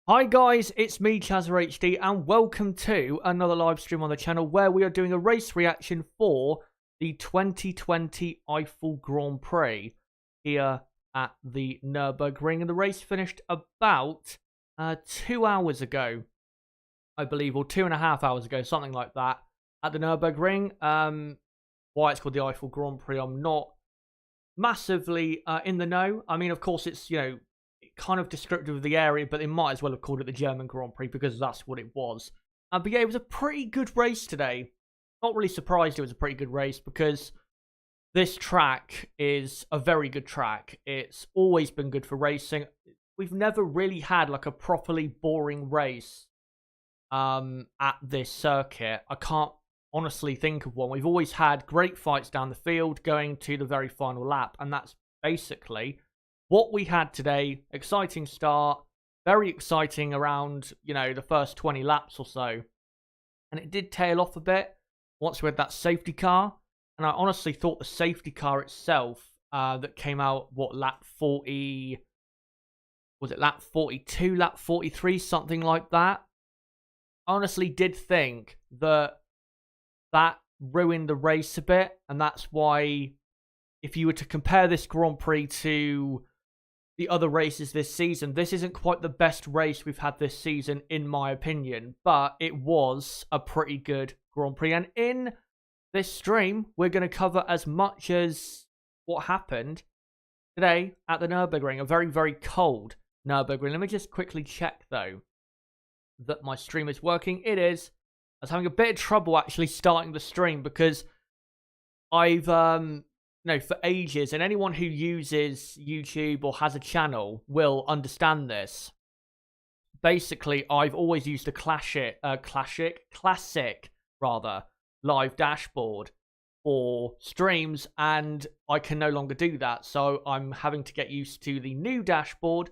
Hi guys, it's me ChazzaHD and welcome to another live stream on the channel where we are doing a race reaction for the 2020 Eifel Grand Prix here at the Nurburgring, and the race finished about 2 hours ago, I believe, or 2.5 hours ago, something like that, at the Nurburgring. Why it's called the Eifel Grand Prix, I'm not massively in the know. I mean, of course, it's, kind of descriptive of the area, but they might as well have called it the German Grand Prix because that's what it was. But yeah, it was a pretty good race today. Not really surprised it was a pretty good race because this track is a very good track. It's always been good for racing. We've never really had like a properly boring race at this circuit. I can't honestly think of one. We've always had great fights down the field going to the very final lap, and that's basically what we had today. Exciting start, very exciting around, the first 20 laps or so. And it did tail off a bit once we had that safety car. And I honestly thought the safety car itself, that came out, lap 40, was it lap 42, lap 43, something like that? I honestly did think that ruined the race a bit. And that's why, if you were to compare this Grand Prix to the other races this season, this isn't quite the best race we've had this season, in my opinion, but it was a pretty good Grand Prix. And in this stream, we're going to cover as much as what happened today at the Nurburgring, a very, very cold Nurburgring. Let me just quickly check, though, that my stream is working. It is. I was having a bit of trouble actually starting the stream because I've, for ages, and anyone who uses YouTube or has a channel will understand this. Basically, I've always used a classic live dashboard for streams, and I can no longer do that. So I'm having to get used to the new dashboard.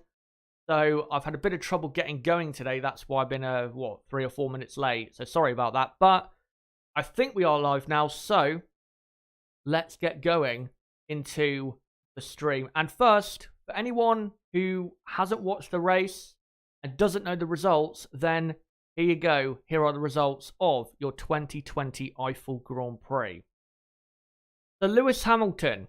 So I've had a bit of trouble getting going today. That's why I've been 3 or 4 minutes late. So sorry about that. But I think we are live now. So let's get going into the stream. And first, for anyone who hasn't watched the race and doesn't know the results, then here you go. Here are the results of your 2020 Eifel Grand Prix. So Lewis Hamilton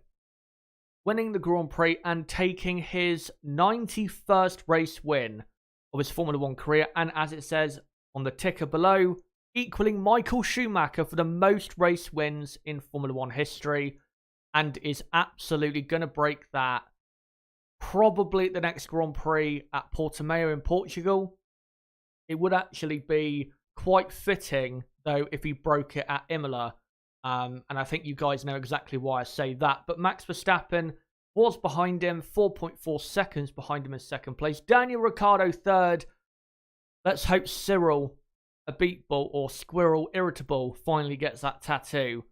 winning the Grand Prix and taking his 91st race win of his Formula 1 career, and as it says on the ticker below, equaling Michael Schumacher for the most race wins in Formula 1 history, and is absolutely going to break that probably at the next Grand Prix at Portimao in Portugal. It would actually be quite fitting, though, if he broke it at Imola. And I think you guys know exactly why I say that. But Max Verstappen was behind him, 4.4 seconds behind him in second place. Daniel Ricciardo third. Let's hope Cyril, a beatball, or Squirrel Irritable, finally gets that tattoo,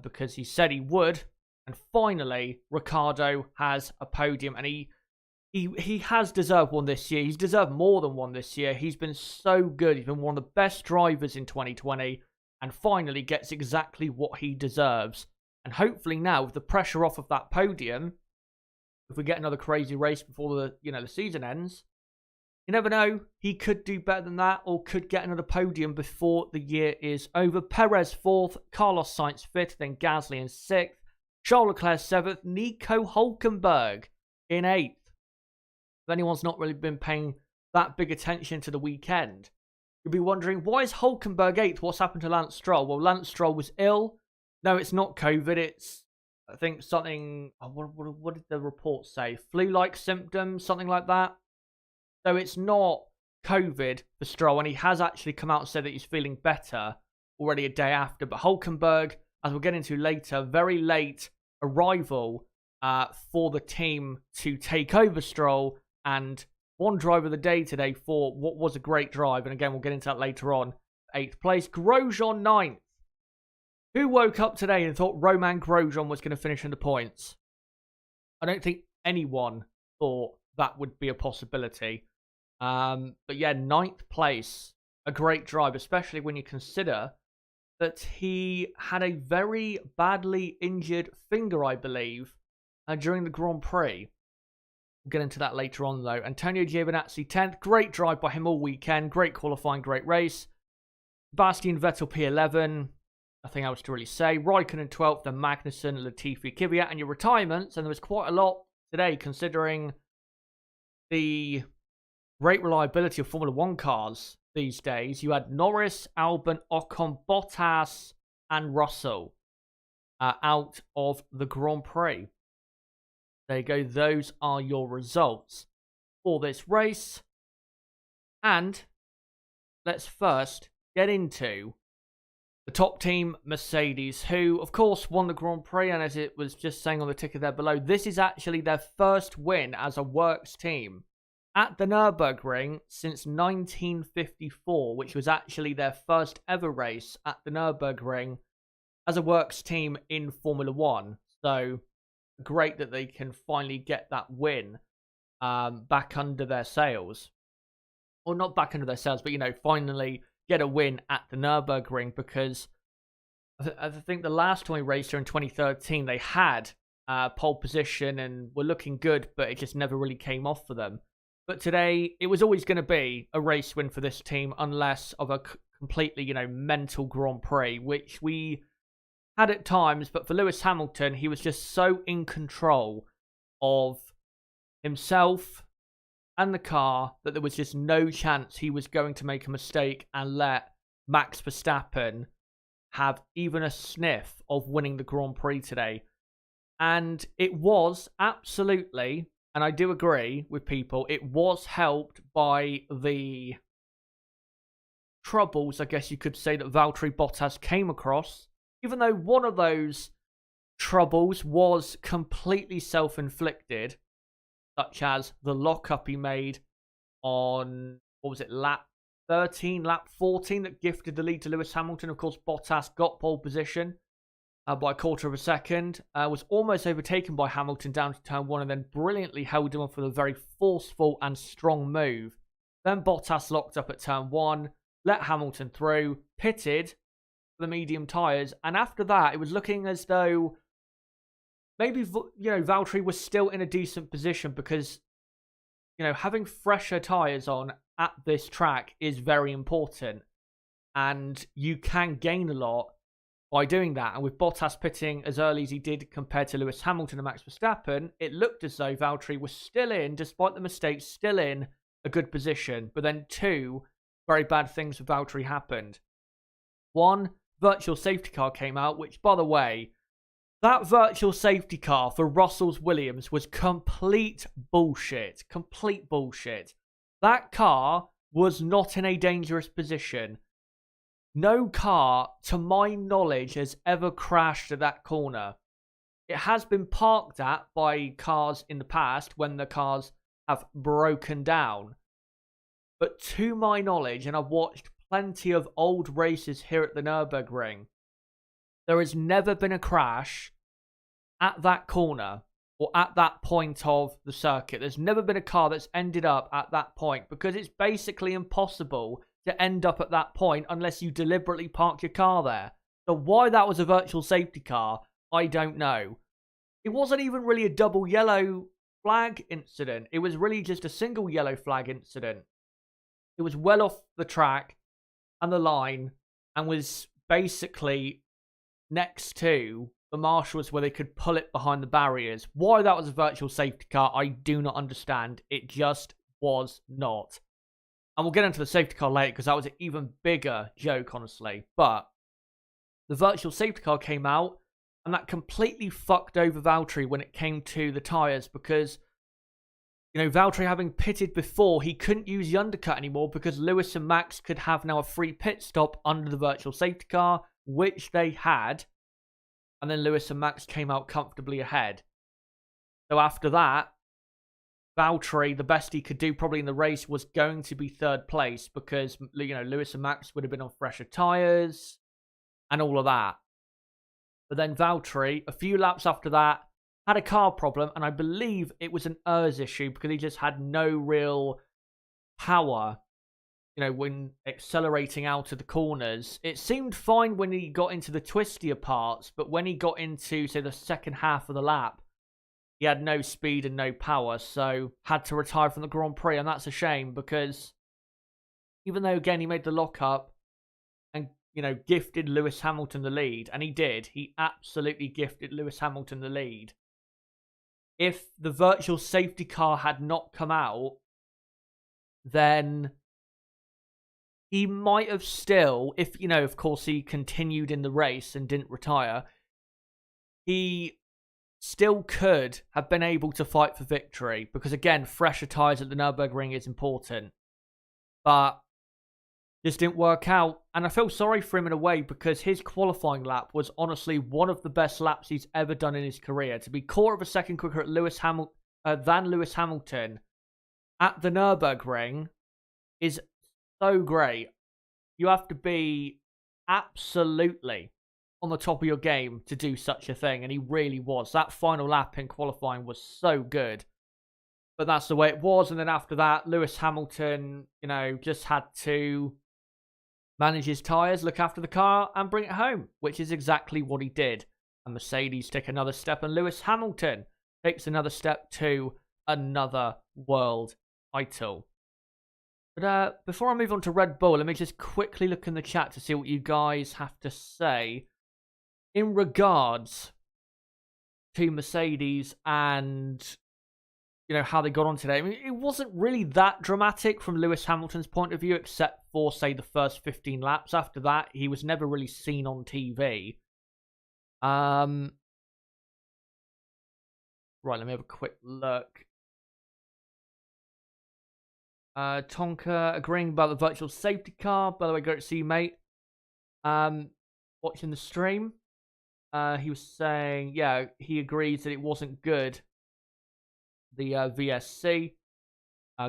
because he said he would. And finally, Ricciardo has a podium, and he has deserved one this year. He's deserved more than one this year. He's been so good. He's been one of the best drivers in 2020, and finally gets exactly what he deserves. And hopefully now, with the pressure off of that podium, if we get another crazy race before the season ends, you never know, he could do better than that, or could get another podium before the year is over. Perez 4th, Carlos Sainz 5th, then Gasly in 6th, Charles Leclerc 7th, Nico Hulkenberg in 8th. If anyone's not really been paying that big attention to the weekend, you'll be wondering, why is Hulkenberg 8th? What's happened to Lance Stroll? Well, Lance Stroll was ill. No, it's not COVID. It's, I think, something, what did the report say? Flu-like symptoms, something like that. So it's not COVID for Stroll, and he has actually come out and said that he's feeling better already a day after. But Hulkenberg, as we'll get into later, very late arrival for the team to take over Stroll, and one driver of the day today for what was a great drive. And again, we'll get into that later on. 8th place, Grosjean 9th. Who woke up today and thought Romain Grosjean was going to finish in the points? I don't think anyone thought that would be a possibility. But yeah, 9th place, a great drive, especially when you consider that he had a very badly injured finger, I believe, during the Grand Prix. We'll get into that later on, though. Antonio Giovinazzi 10th. Great drive by him all weekend. Great qualifying, great race. Sebastian Vettel P11. Nothing else to really say. Raikkonen 12th, then Magnussen, Latifi, Kvyat, and your retirements. And there was quite a lot today, considering the great reliability of Formula 1 cars these days. You had Norris, Albon, Ocon, Bottas, and Russell out of the Grand Prix. There you go. Those are your results for this race. And let's first get into the top team, Mercedes, who, of course, won the Grand Prix. And as it was just saying on the ticker there below, this is actually their first win as a works team at the Nurburgring since 1954, which was actually their first ever race at the Nurburgring as a works team in Formula 1. So great that they can finally get that win back under their sails. Or not back under their sails, but, you know, finally get a win at the Nurburgring, because I think the last time we raced here in 2013, they had pole position and were looking good, but it just never really came off for them. But today, it was always going to be a race win for this team, unless of a completely, you know, mental Grand Prix, which we had at times. But for Lewis Hamilton, he was just so in control of himself and the car that there was just no chance he was going to make a mistake and let Max Verstappen have even a sniff of winning the Grand Prix today. And it was absolutely, and I do agree with people, it was helped by the troubles, I guess you could say, that Valtteri Bottas came across. Even though one of those troubles was completely self-inflicted, such as the lockup he made on, what was it, lap 13, lap 14, that gifted the lead to Lewis Hamilton. Of course, Bottas got pole position by a quarter of a second, was almost overtaken by Hamilton down to turn 1, and then brilliantly held him off with a very forceful and strong move. Then Bottas locked up at turn 1, let Hamilton through, pitted the medium tyres, and after that it was looking as though maybe, you know, Valtteri was still in a decent position, because, you know, having fresher tyres on at this track is very important, and you can gain a lot by doing that. And with Bottas pitting as early as he did compared to Lewis Hamilton and Max Verstappen, it looked as though Valtteri was still in, despite the mistakes, still in a good position. But then two very bad things for Valtteri happened. One, virtual safety car came out, which, by the way, that virtual safety car for Russell's Williams was complete bullshit. Complete bullshit. That car was not in a dangerous position. No car, to my knowledge, has ever crashed at that corner. It has been parked at by cars in the past when the cars have broken down. But to my knowledge, and I've watched plenty of old races here at the Nürburgring, there has never been a crash at that corner or at that point of the circuit. There's never been a car that's ended up at that point, because it's basically impossible to end up at that point unless you deliberately park your car there. So why that was a virtual safety car, I don't know. It wasn't even really a double yellow flag incident. It was really just a single yellow flag incident. It was well off the track and the line, and was basically next to the marshals where they could pull it behind the barriers. Why that was a virtual safety car, I do not understand. It just was not. And we'll get into the safety car later, because that was an even bigger joke, honestly. But the virtual safety car came out, and that completely fucked over Valtteri when it came to the tyres, because, you know, Valtteri, having pitted before, he couldn't use the undercut anymore, because Lewis and Max could have now a free pit stop under the virtual safety car, which they had. And then Lewis and Max came out comfortably ahead. So after that, Valtteri, the best he could do probably in the race was going to be third place, because, you know, Lewis and Max would have been on fresher tyres and all of that. But then Valtteri, a few laps after that, had a car problem, and I believe it was an ERS issue, because he just had no real power, you know, when accelerating out of the corners. It seemed fine when he got into the twistier parts, but when he got into, say, the second half of the lap, he had no speed and no power, so had to retire from the Grand Prix, and that's a shame because even though, again, he made the lockup and, gifted Lewis Hamilton the lead, and he did. He absolutely gifted Lewis Hamilton the lead. If the virtual safety car had not come out, then he might have still, if, of course, he continued in the race and didn't retire, he still could have been able to fight for victory. Because, again, fresher tyres at the Nurburgring is important. But this didn't work out. And I feel sorry for him in a way because his qualifying lap was honestly one of the best laps he's ever done in his career. To be quarter of a second quicker at than Lewis Hamilton at the Nurburgring is so great. You have to be absolutely on the top of your game to do such a thing, and he really was. That final lap in qualifying was so good. But that's the way it was, and then after that, Lewis Hamilton, just had to manage his tyres, look after the car, and bring it home, which is exactly what he did. And Mercedes take another step, and Lewis Hamilton takes another step to another world title. But before I move on to Red Bull, let me just quickly look in the chat to see what you guys have to say in regards to Mercedes and, how they got on today. I mean, it wasn't really that dramatic from Lewis Hamilton's point of view, except for, say, the first 15 laps. After that, he was never really seen on TV. Right, let me have a quick look. Tonka agreeing about the virtual safety car. By the way, great to see you, mate. Watching the stream. He was saying, yeah, he agrees that it wasn't good. The VSC.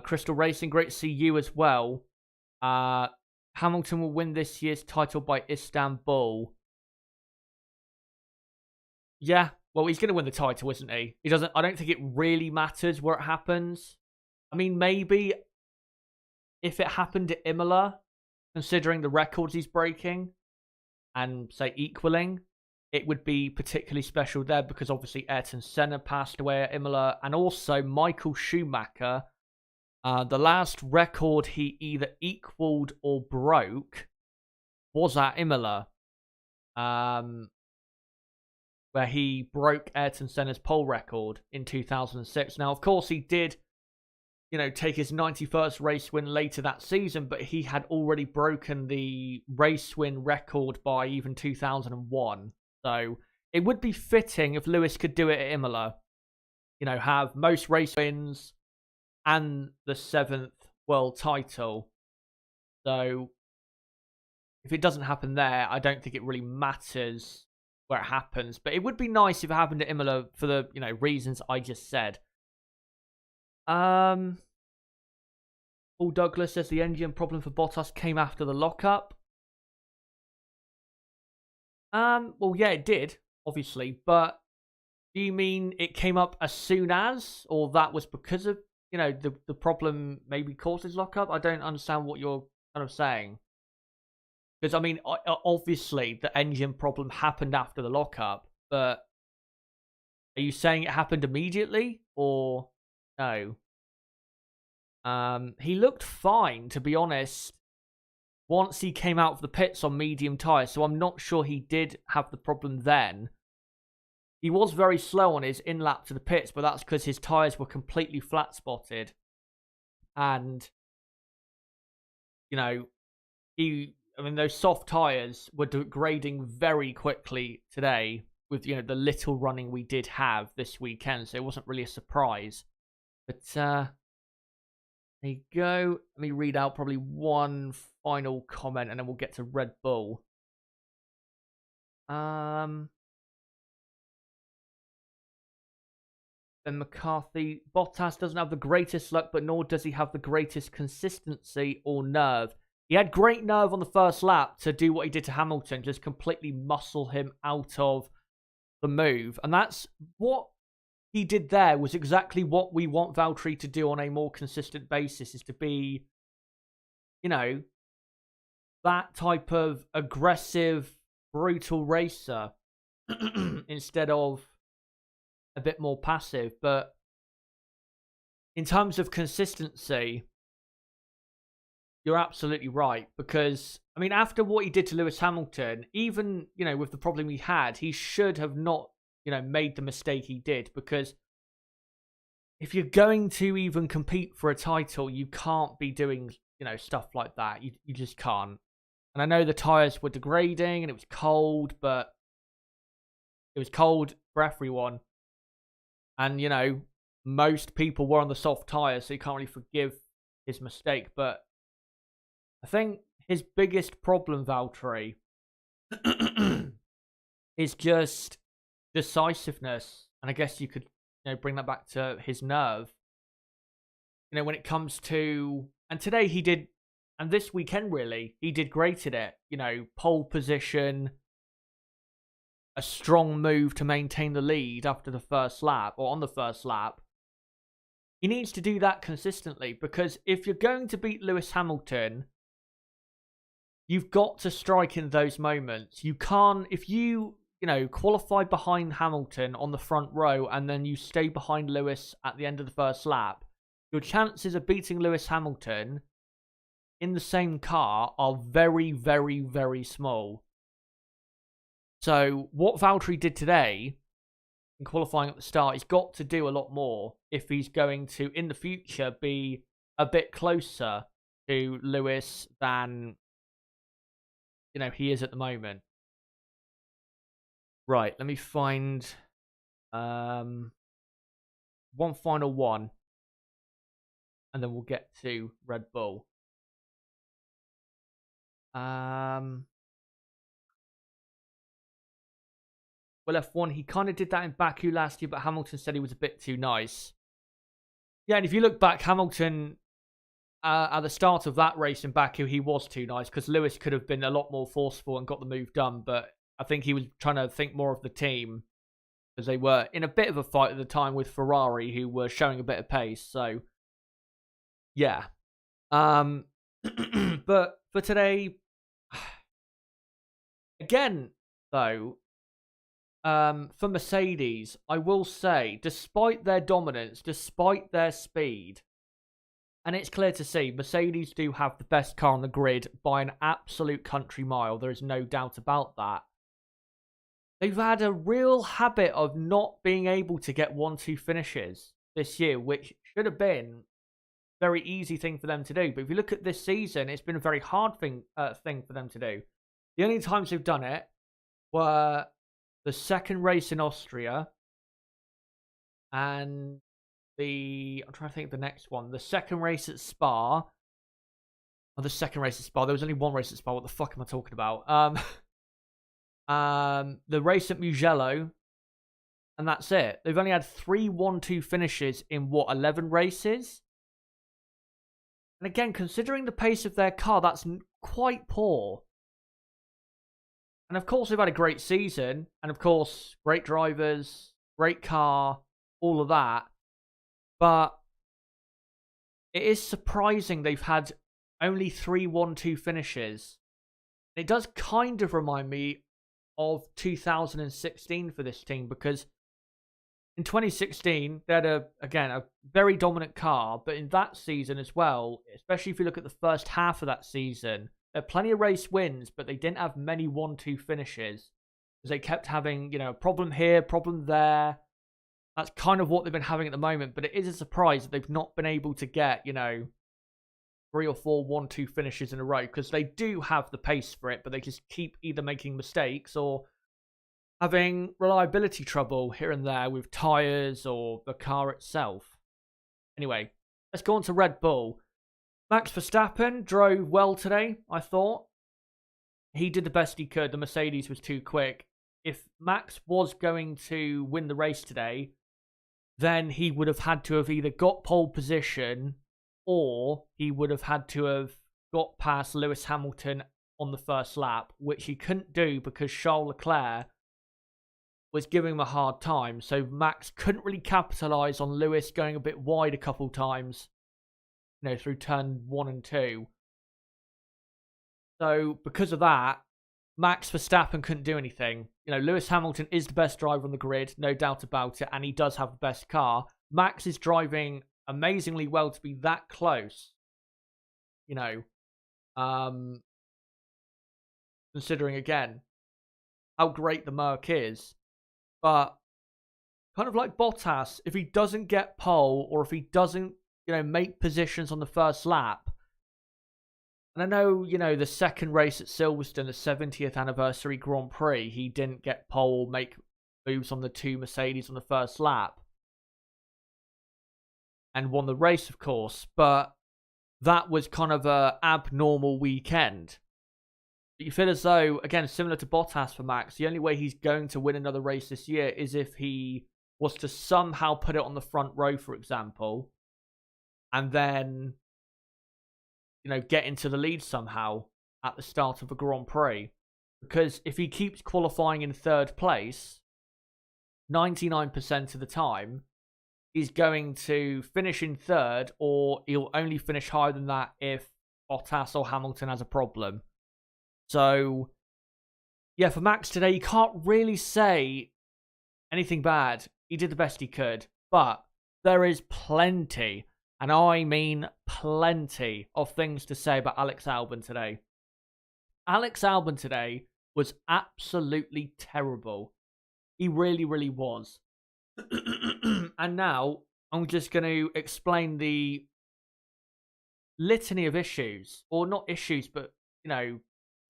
Crystal Racing, great to see you as well. Hamilton will win this year's title by Istanbul. Yeah, well, he's going to win the title, isn't he? I don't think it really matters where it happens. I mean, maybe if it happened at Imola, considering the records he's breaking and, say, equaling, it would be particularly special there because obviously Ayrton Senna passed away at Imola, and also Michael Schumacher, the last record he either equaled or broke was at Imola, where he broke Ayrton Senna's pole record in 2006. Now, of course, he did take his 91st race win later that season, but he had already broken the race win record by even 2001. So it would be fitting if Lewis could do it at Imola. Have most race wins and the 7th world title. So if it doesn't happen there, I don't think it really matters where it happens. But it would be nice if it happened at Imola for the, reasons I just said. Paul Douglas says the engine problem for Bottas came after the lockup. Well, yeah, it did, obviously, but do you mean it came up as soon as, or that was because of, the problem maybe caused his lockup? I don't understand what you're kind of saying. Because, I mean, obviously, the engine problem happened after the lockup, but are you saying it happened immediately, or no? He looked fine, to be honest, once he came out of the pits on medium tyres, so I'm not sure he did have the problem then. He was very slow on his in-lap to the pits, but that's because his tyres were completely flat-spotted. And, those soft tyres were degrading very quickly today with, the little running we did have this weekend, so it wasn't really a surprise. But, there you go. Let me read out probably one final comment and then we'll get to Red Bull. Ben McCarthy. Bottas doesn't have the greatest luck, but nor does he have the greatest consistency or nerve. He had great nerve on the first lap to do what he did to Hamilton, just completely muscle him out of the move. And that's what he did there, was exactly what we want Valtteri to do on a more consistent basis, is to be, that type of aggressive, brutal racer instead of, a bit more passive. But in terms of consistency, you're absolutely right. Because, I mean, after what he did to Lewis Hamilton, even, you know, with the problem he had, he should have not, you know, made the mistake he did. Because if you're going to even compete for a title, you can't be doing, you know, stuff like that. You just can't. And I know the tyres were degrading and it was cold, but it was cold for everyone. And, you know, most people were on the soft tyres, so you can't really forgive his mistake. But I think his biggest problem, Valtteri, is just decisiveness. And I guess you could, you know, bring that back to his nerve. You know, when it comes to... And today he did... And this weekend, really, he did great at it. You know, pole position, a strong move to maintain the lead after the first lap, or on the first lap. He needs to do that consistently, because if you're going to beat Lewis Hamilton, you've got to strike in those moments. You can't, if you know, qualify behind Hamilton on the front row and then you stay behind Lewis at the end of the first lap, your chances of beating Lewis Hamilton in the same car are very, very, very small. So what Valtteri did today in qualifying at the start, he's got to do a lot more if he's going to, in the future, be a bit closer to Lewis than, you know, he is at the moment. Right, let me find one final one, and then we'll get to Red Bull. Well, F1, he kind of did that in Baku last year, but Hamilton said he was a bit too nice. Yeah, and if you look back, Hamilton, at the start of that race in Baku, he was too nice, because Lewis could have been a lot more forceful and got the move done, but I think he was trying to think more of the team, because they were in a bit of a fight at the time with Ferrari, who were showing a bit of pace, so yeah. But for today, again, though, for Mercedes, I will say, despite their dominance, despite their speed, and it's clear to see, Mercedes do have the best car on the grid by an absolute country mile. There is no doubt about that. They've had a real habit of not being able to get 1-2 finishes this year, which should have been a very easy thing for them to do. But if you look at this season, it's been a very hard thing for them to do. The only times they've done it were the second race in Austria and I'm trying to think of the next one. The second race at Spa. Oh, the second race at Spa. There was only one race at Spa. What the fuck am I talking about? The race at Mugello. And that's it. They've only had 3 1-2 finishes in, 11 races? And again, considering the pace of their car, that's quite poor. And of course, they've had a great season. And of course, great drivers, great car, all of that. But it is surprising they've had only 3 1-2 finishes. It does kind of remind me of 2016 for this team, because in 2016, they had, a very dominant car. But in that season as well, especially if you look at the first half of that season, there are plenty of race wins, but they didn't have many 1-2 finishes, because they kept having, you know, a problem here, problem there. That's kind of what they've been having at the moment, but it is a surprise that they've not been able to get, you know, 3 or 4 1-2 finishes in a row, because they do have the pace for it, but they just keep either making mistakes or having reliability trouble here and there with tyres or the car itself. Anyway, let's go on to Red Bull. Max Verstappen drove well today, I thought. He did the best he could. The Mercedes was too quick. If Max was going to win the race today, then he would have had to have either got pole position, or he would have had to have got past Lewis Hamilton on the first lap, which he couldn't do because Charles Leclerc was giving him a hard time. So Max couldn't really capitalise on Lewis going a bit wide a couple times, you know, through turn 1 and 2. So because of that, Max Verstappen couldn't do anything. You know, Lewis Hamilton is the best driver on the grid, no doubt about it, and he does have the best car. Max is driving amazingly well to be that close. You know, considering again how great the Merc is. But kind of like Bottas, if he doesn't get pole or if he doesn't, you know, make positions on the first lap. And I know, you know, the second race at Silverstone, the 70th anniversary Grand Prix, he didn't get pole, make moves on the 2 Mercedes on the first lap. And won the race, of course. But that was kind of a abnormal weekend. But you feel as though, again, similar to Bottas for Max, the only way he's going to win another race this year is if he was to somehow put it on the front row, for example, and then, you know, get into the lead somehow at the start of a Grand Prix. Because if he keeps qualifying in 3rd place, 99% of the time, he's going to finish in 3rd, or he'll only finish higher than that if Bottas or Hamilton has a problem. So, yeah, for Max today, you can't really say anything bad. He did the best he could. But there is plenty, and I mean plenty, of things to say about Alex Albon today. Alex Albon today was absolutely terrible. He really, really was. And now I'm just going to explain the litany of issues, or not issues, but, you know,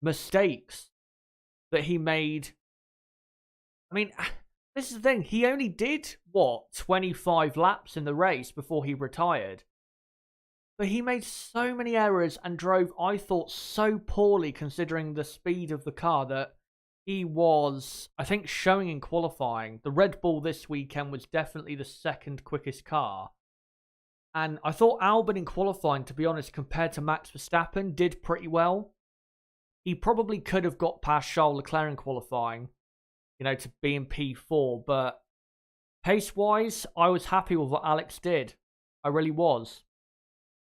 mistakes that he made. I mean, this is the thing. He only did, 25 laps in the race before he retired. But he made so many errors and drove, I thought, so poorly considering the speed of the car that he was, I think, showing in qualifying. The Red Bull this weekend was definitely the 2nd quickest car. And I thought Albon in qualifying, to be honest, compared to Max Verstappen, did pretty well. He probably could have got past Charles Leclerc in qualifying, you know, to be in P4. But pace-wise, I was happy with what Alex did. I really was.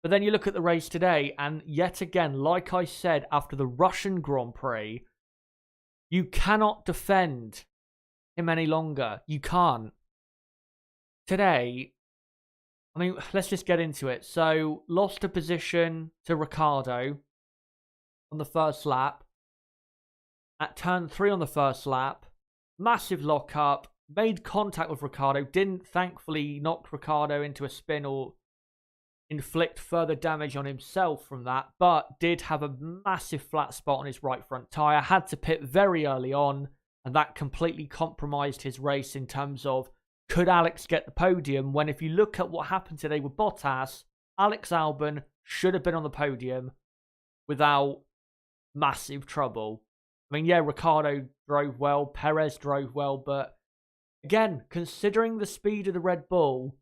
But then you look at the race today, and yet again, like I said, after the Russian Grand Prix, you cannot defend him any longer. You can't. Today, I mean, let's just get into it. So, lost a position to Ricciardo on the first lap. At turn 3 on the first lap, massive lock-up, made contact with Ricciardo, didn't thankfully knock Ricciardo into a spin or inflict further damage on himself from that, but did have a massive flat spot on his right front tyre, had to pit very early on, and that completely compromised his race in terms of, could Alex get the podium, when if you look at what happened today with Bottas, Alex Albon should have been on the podium without massive trouble. I mean, yeah, Ricciardo drove well, Perez drove well, but again, considering the speed of the Red Bull,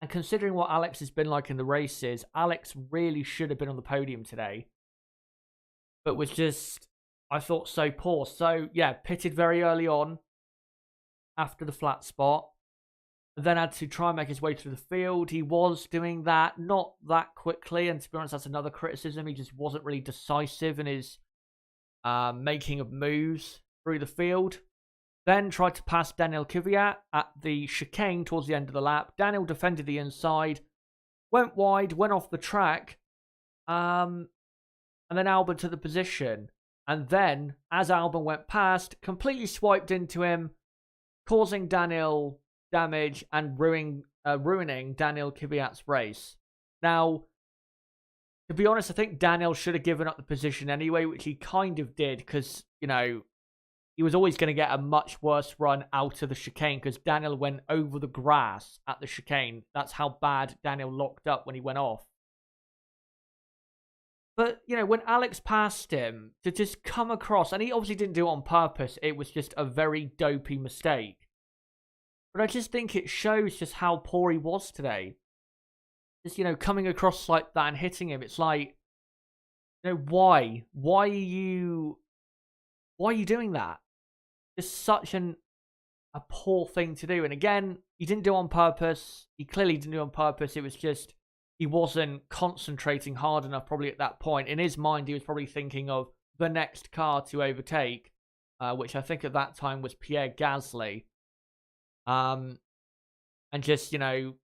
and considering what Alex has been like in the races, Alex really should have been on the podium today. But was just, I thought, so poor. So, yeah, pitted very early on after the flat spot. Then had to try and make his way through the field. He was doing that, not that quickly. And to be honest, that's another criticism. He just wasn't really decisive in his making of moves through the field. Then tried to pass Daniel Kvyat at the chicane towards the end of the lap. Daniel defended the inside, went wide, went off the track, and then Albon took the position. And then, as Albon went past, completely swiped into him, causing Daniel damage and ruining Daniel Kvyat's race. Now, to be honest, I think Daniel should have given up the position anyway, which he kind of did, because, you know, he was always going to get a much worse run out of the chicane because Daniel went over the grass at the chicane. That's how bad Daniel locked up when he went off. But, you know, when Alex passed him, to just come across, and he obviously didn't do it on purpose, it was just a very dopey mistake. But I just think it shows just how poor he was today. Just, you know, coming across like that and hitting him, it's like, you know, why? Why are you doing that? It's such a poor thing to do. And again, he didn't do it on purpose. He clearly didn't do it on purpose. It was just, he wasn't concentrating hard enough probably at that point. In his mind, he was probably thinking of the next car to overtake, which I think at that time was Pierre Gasly. And just, hit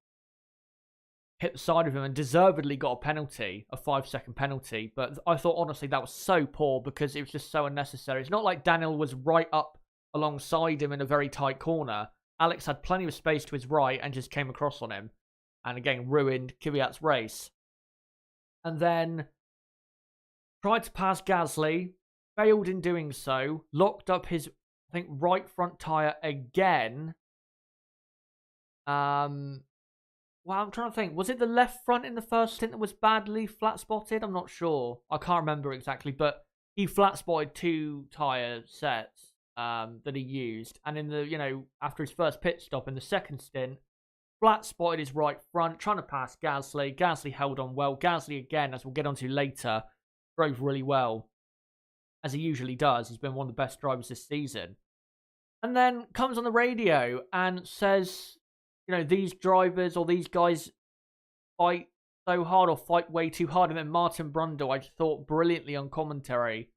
the side of him and deservedly got a penalty, a 5-second penalty. But I thought, honestly, that was so poor because it was just so unnecessary. It's not like Daniel was right up alongside him in a very tight corner. Alex had plenty of space to his right and just came across on him. And again, ruined Kvyat's race. And then tried to pass Gasly, failed in doing so, locked up his, I think, right front tyre again. Well, I'm trying to think. Was it the left front in the first stint that was badly flat-spotted? I'm not sure. I can't remember exactly, but he flat-spotted 2 tyre sets that he used. And in the, after his first pit stop in the second stint, flat-spotted his right front, trying to pass Gasly. Gasly held on well. Gasly, again, as we'll get onto later, drove really well, as he usually does. He's been one of the best drivers this season. And then comes on the radio and says, these drivers or these guys fight so hard or fight way too hard. And then Martin Brundle, I thought brilliantly on commentary,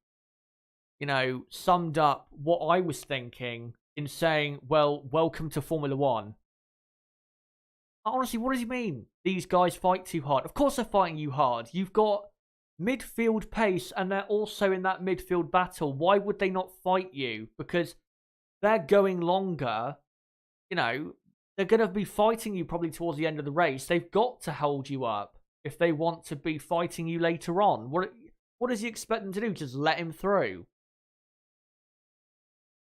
summed up what I was thinking in saying, well, welcome to Formula One. Honestly, what does he mean? These guys fight too hard. Of course they're fighting you hard. You've got midfield pace and they're also in that midfield battle. Why would they not fight you? Because they're going longer, they're going to be fighting you probably towards the end of the race. They've got to hold you up if they want to be fighting you later on. What does he expect them to do? Just let him through?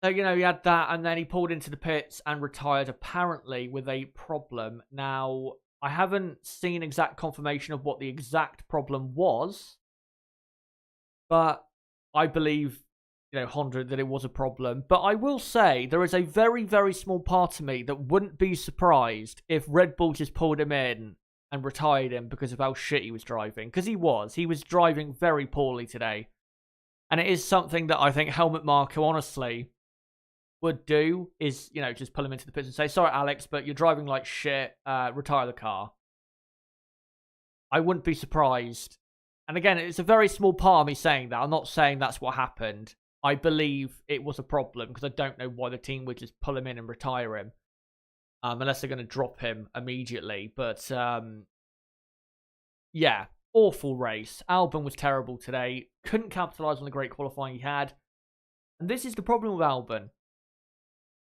So, he had that, and then he pulled into the pits and retired, apparently, with a problem. Now, I haven't seen exact confirmation of what the exact problem was, but I believe Honda, that it was a problem. But I will say there is a very, very small part of me that wouldn't be surprised if Red Bull just pulled him in and retired him because of how shit he was driving. Because he was driving very poorly today. And it is something that I think Helmut Marko, honestly, would do, is, just pull him into the pits and say, sorry, Alex, but you're driving like shit, retire the car. I wouldn't be surprised. And again, it's a very small part of me saying that. I'm not saying that's what happened. I believe it was a problem because I don't know why the team would just pull him in and retire him. Unless they're going to drop him immediately. But, yeah, awful race. Albon was terrible today. Couldn't capitalise on the great qualifying he had. And this is the problem with Albon.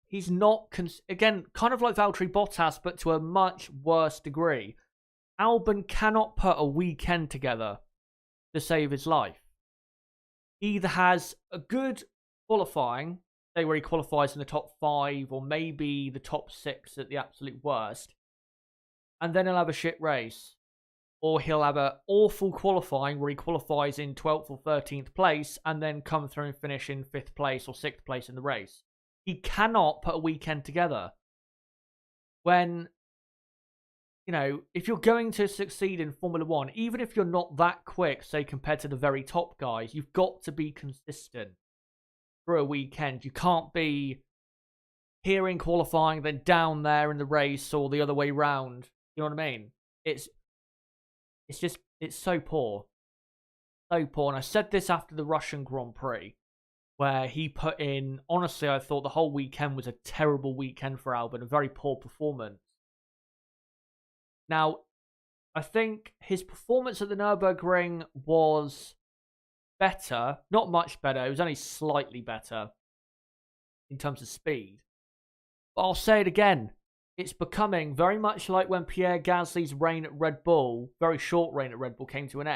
He's not, again, kind of like Valtteri Bottas, but to a much worse degree. Albon cannot put a weekend together to save his life. He either has a good qualifying, say where he qualifies in the top 5 or maybe the top 6 at the absolute worst, and then he'll have a shit race. Or he'll have an awful qualifying where he qualifies in 12th or 13th place and then come through and finish in 5th place or 6th place in the race. He cannot put a weekend together. When, if you're going to succeed in Formula One, even if you're not that quick, say, compared to the very top guys, you've got to be consistent for a weekend. You can't be here in qualifying, then down there in the race, or the other way round. You know what I mean? It's so poor. So poor. And I said this after the Russian Grand Prix, where he put in, honestly, I thought the whole weekend was a terrible weekend for Albon, a very poor performance. Now, I think his performance at the Nurburgring was better, not much better, it was only slightly better in terms of speed. But I'll say it again, it's becoming very much like when Pierre Gasly's reign at Red Bull, very short reign at Red Bull, came to an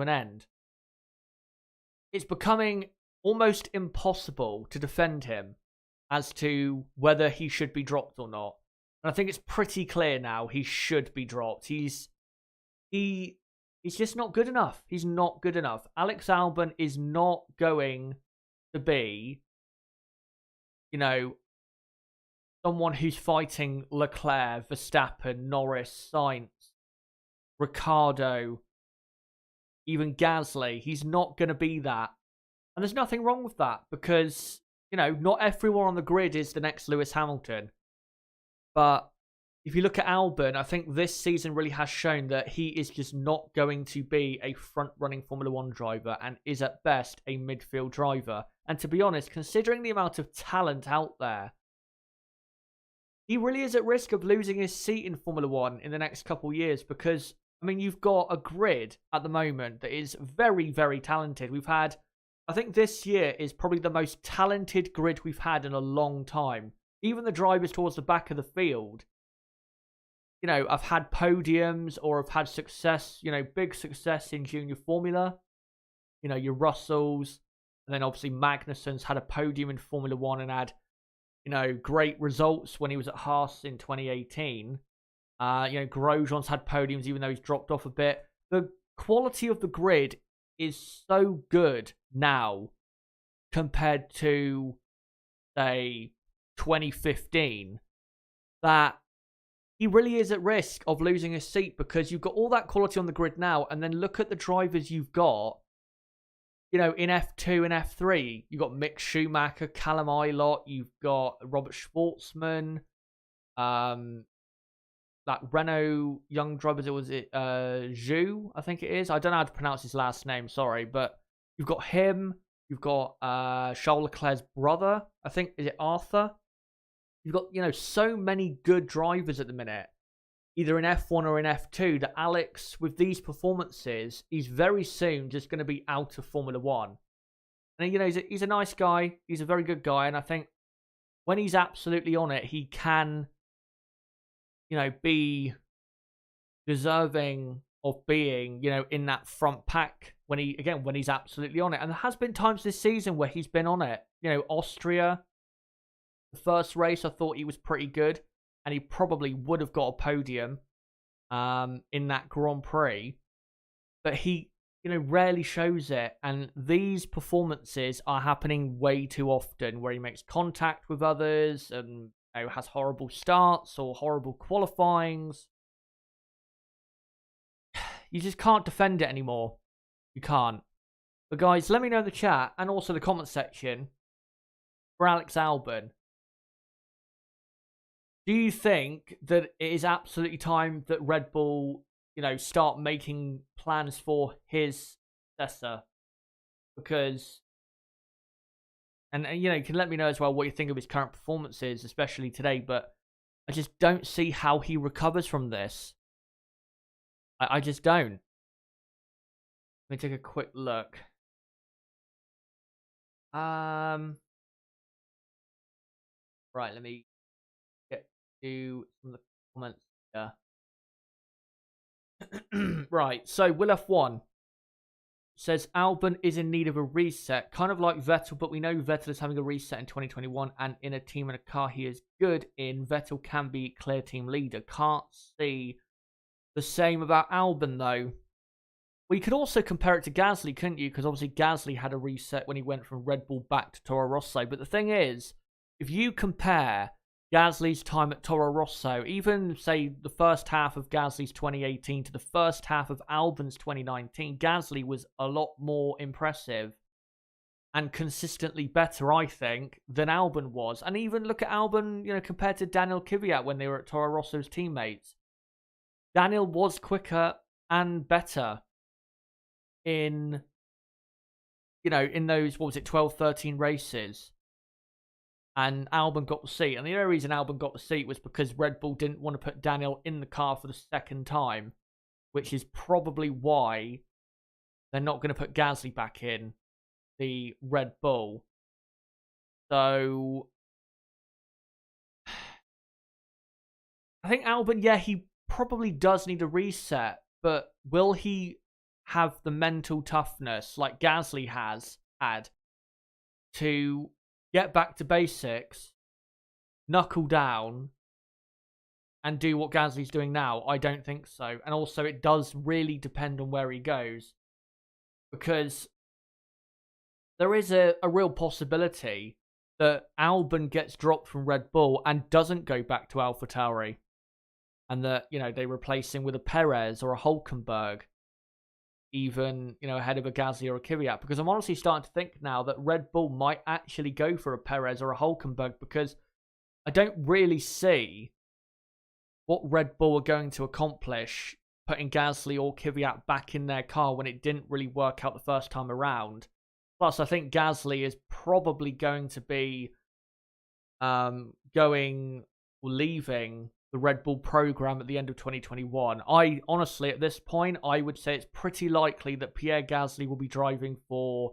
end. It's becoming almost impossible to defend him as to whether he should be dropped or not. And I think it's pretty clear now he should be dropped. He's just not good enough. He's not good enough. Alex Albon is not going to be, someone who's fighting Leclerc, Verstappen, Norris, Sainz, Ricciardo, even Gasly. He's not going to be that. And there's nothing wrong with that because, not everyone on the grid is the next Lewis Hamilton. But if you look at Albon, I think this season really has shown that he is just not going to be a front-running Formula 1 driver and is at best a midfield driver. And to be honest, considering the amount of talent out there, he really is at risk of losing his seat in Formula 1 in the next couple of years because, I mean, you've got a grid at the moment that is very, very talented. We've had, I think this year is probably the most talented grid we've had in a long time. Even the drivers towards the back of the field, you know, I've had podiums or have had success, you know, big success in junior formula. You know, your Russells, and then obviously Magnussen's had a podium in Formula 1 and had, you know, great results when he was at Haas in 2018. You know, Grosjean's had podiums even though he's dropped off a bit. The quality of the grid is so good now compared to, say, 2015 that he really is at risk of losing his seat because you've got all that quality on the grid now, and then look at the drivers you've got. You know, in F2 and F3, you've got Mick Schumacher, Callum Ilott, you've got Robert Schwartzman, that Renault young driver, was it Zhu, I think it is. I don't know how to pronounce his last name, sorry, but you've got him, you've got Charles Leclerc's brother, I think, is it Arthur? You've got, you know, so many good drivers at the minute, either in F1 or in F2, that Alex, with these performances, he's very soon just going to be out of Formula 1. And, you know, he's a nice guy. He's a very good guy. And I think when he's absolutely on it, he can, you know, be deserving of being, you know, in that front pack when he's absolutely on it. And there has been times this season where he's been on it. You know, Austria, the first race, I thought he was pretty good. And he probably would have got a podium in that Grand Prix. But he, you know, rarely shows it. And these performances are happening way too often where he makes contact with others and, you know, has horrible starts or horrible qualifyings. You just can't defend it anymore. You can't. But guys, let me know in the chat and also the comment section for Alex Albon. Do you think that it is absolutely time that Red Bull, you know, start making plans for his successor? Because, and you know, you can let me know as well what you think of his current performances, especially today, but I just don't see how he recovers from this. I just don't. Let me take a quick look. Right, let me get to some of the comments here. Right, so Will F1 says Albon is in need of a reset, kind of like Vettel, but we know Vettel is having a reset in 2021, and in a team and a car he is good in. Vettel can be clear team leader. Can't see the same about Albon though. Well, you could also compare it to Gasly, couldn't you? Because obviously Gasly had a reset when he went from Red Bull back to Toro Rosso. But the thing is, if you compare Gasly's time at Toro Rosso, even say the first half of Gasly's 2018 to the first half of Albon's 2019, Gasly was a lot more impressive and consistently better, I think, than Albon was. And even look at Albon, you know, compared to Daniel Kvyat when they were at Toro Rosso's teammates. Daniel was quicker and better in, you know, in those, what was it, 12, 13 races. And Albon got the seat. And the only reason Albon got the seat was because Red Bull didn't want to put Daniel in the car for the second time, which is probably why they're not going to put Gasly back in the Red Bull. So I think Albon, yeah, he probably does need a reset, but will he have the mental toughness like Gasly has had to get back to basics, knuckle down, and do what Gasly's doing now? I don't think so. And also, it does really depend on where he goes, because there is a real possibility that Albon gets dropped from Red Bull and doesn't go back to AlphaTauri, and that, you know, they replace him with a Perez or a Hulkenberg, even, you know, ahead of a Gasly or a Kvyat. Because I'm honestly starting to think now that Red Bull might actually go for a Perez or a Hulkenberg, because I don't really see what Red Bull are going to accomplish putting Gasly or Kvyat back in their car when it didn't really work out the first time around. Plus, I think Gasly is probably going to be leaving the Red Bull program at the end of 2021. I honestly, at this point, I would say it's pretty likely that Pierre Gasly will be driving for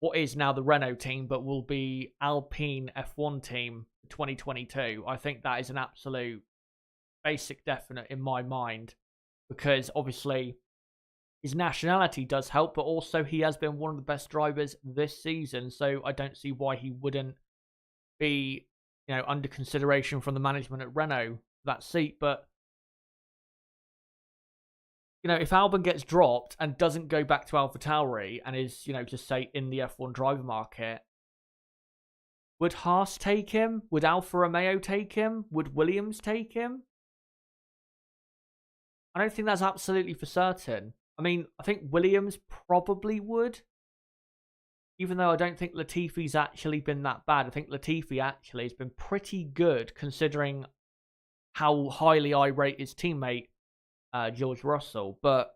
what is now the Renault team, but will be Alpine F1 team 2022. I think that is an absolute basic definite in my mind, because obviously his nationality does help, but also he has been one of the best drivers this season, so I don't see why he wouldn't be, under consideration from the management at Renault for that seat. But if Albon gets dropped and doesn't go back to AlphaTauri and is, just say in the F1 driver market, would Haas take him? Would Alfa Romeo take him? Would Williams take him? I don't think that's absolutely for certain. I mean, I think Williams probably would. Even though I don't think Latifi's actually been that bad. I think Latifi actually has been pretty good considering how highly I rate his teammate, George Russell. But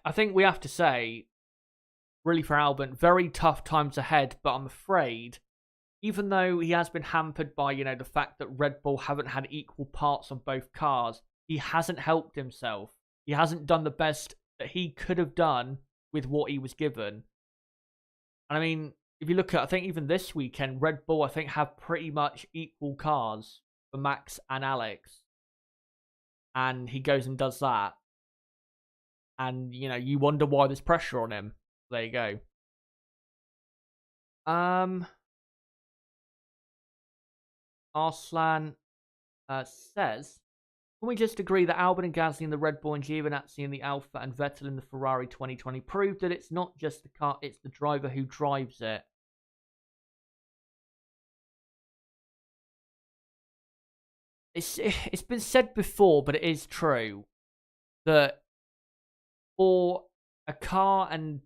I think we have to say, really for Albon, very tough times ahead. But I'm afraid, even though he has been hampered by, the fact that Red Bull haven't had equal parts on both cars, he hasn't helped himself. He hasn't done the best that he could have done with what he was given. And I mean, if you look at, I think even this weekend, Red Bull, I think, have pretty much equal cars for Max and Alex. And he goes and does that. And, you wonder why there's pressure on him. There you go. Arslan says, can we just agree that Albon and Gasly in the Red Bull and Giovinazzi in the Alfa and Vettel in the Ferrari 2020 proved that it's not just the car, it's the driver who drives it? It's been said before, but it is true that for a car and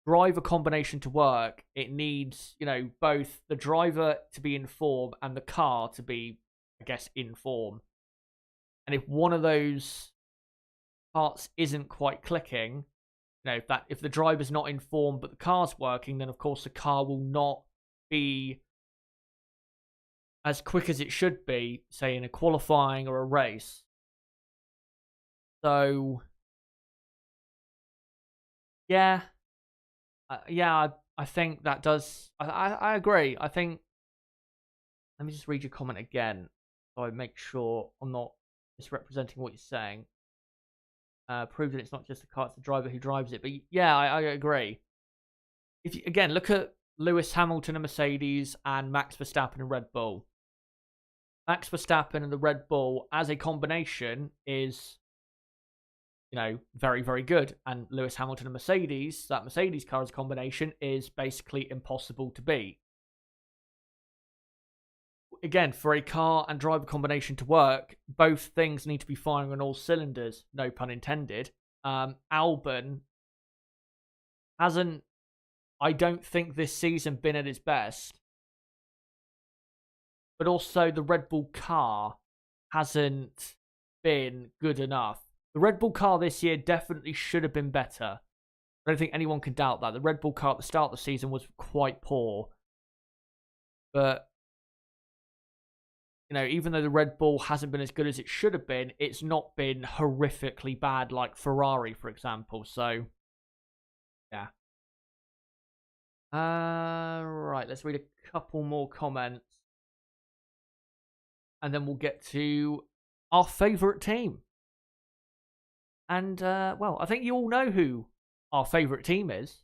driver combination to work, it needs, both the driver to be in form and the car to be, I guess, in form. And if one of those parts isn't quite clicking, if the driver's not in form but the car's working, then of course the car will not be as quick as it should be, say in a qualifying or a race. So, yeah. I think that does. I agree. I think. Let me just read your comment again, so I make sure I'm not misrepresenting what you're saying. Prove that it's not just the car; it's the driver who drives it. But yeah, I agree. If you, again, look at Lewis Hamilton and Mercedes and Max Verstappen and Red Bull. Max Verstappen and the Red Bull as a combination is, very, very good. And Lewis Hamilton and Mercedes, that Mercedes car as a combination, is basically impossible to beat. Again, for a car and driver combination to work, both things need to be firing on all cylinders, no pun intended. Albon hasn't, I don't think this season, been at his best. But also the Red Bull car hasn't been good enough. The Red Bull car this year definitely should have been better. I don't think anyone can doubt that. The Red Bull car at the start of the season was quite poor. But, even though the Red Bull hasn't been as good as it should have been, it's not been horrifically bad like Ferrari, for example. So, yeah. Right, let's read a couple more comments. And then we'll get to our favourite team. And, well, I think you all know who our favourite team is.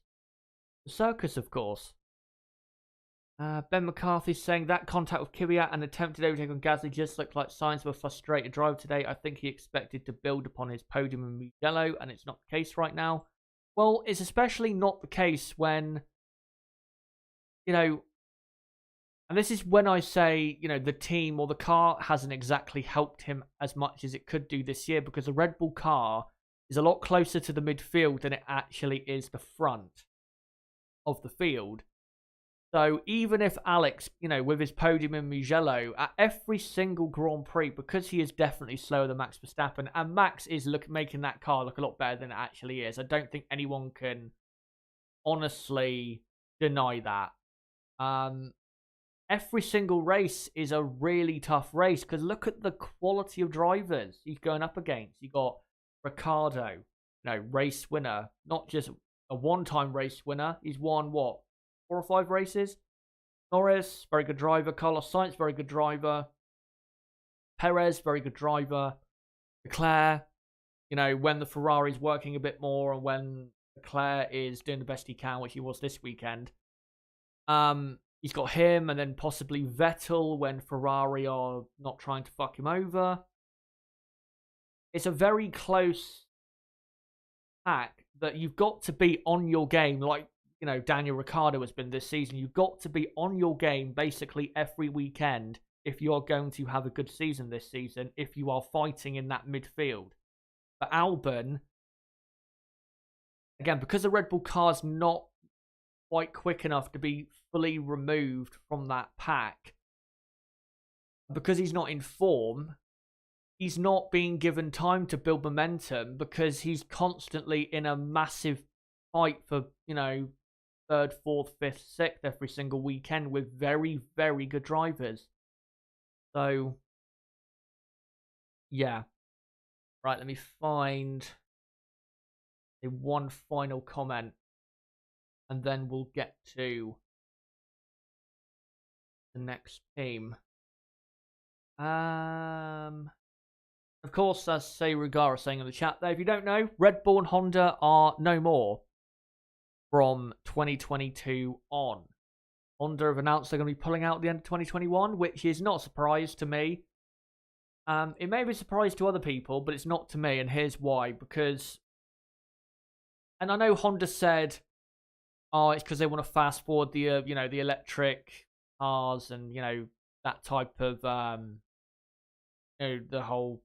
The Circus, of course. Ben McCarthy saying that contact with Kvyat and attempted overtake on Gasly just looked like signs of a frustrated driver today. I think he expected to build upon his podium in Mugello, and it's not the case right now. Well, it's especially not the case when, and this is when I say, the team or the car hasn't exactly helped him as much as it could do this year, because the Red Bull car is a lot closer to the midfield than it actually is the front of the field. So even if Alex, with his podium in Mugello, at every single Grand Prix, because he is definitely slower than Max Verstappen, and Max is making that car look a lot better than it actually is. I don't think anyone can honestly deny that. Every single race is a really tough race because look at the quality of drivers he's going up against. You got Ricciardo, race winner, not just a one-time race winner. He's won what, 4 or 5 races? Norris, very good driver. Carlos Sainz, very good driver. Perez, very good driver. Leclerc, when the Ferrari's working a bit more and when Leclerc is doing the best he can, which he was this weekend. He's got him and then possibly Vettel when Ferrari are not trying to fuck him over. It's a very close pack that you've got to be on your game, like, Daniel Ricciardo has been this season. You've got to be on your game basically every weekend if you are going to have a good season this season, if you are fighting in that midfield. But Albon, again, because the Red Bull car's not quite quick enough to be fully removed from that pack, because he's not in form, he's not being given time to build momentum because he's constantly in a massive fight for, 3rd, 4th, 5th, 6th every single weekend with very, very good drivers. So, yeah. Right, let me find one final comment and then we'll get to the next team. Of course, as Seirugara saying in the chat there, if you don't know, Red Bull and Honda are no more from 2022 on. Honda have announced they're going to be pulling out at the end of 2021, which is not a surprise to me. It may be a surprise to other people, but it's not to me, and here's why. Because, and I know Honda said, it's because they want to fast forward the, the electric cars and, that type of, the whole,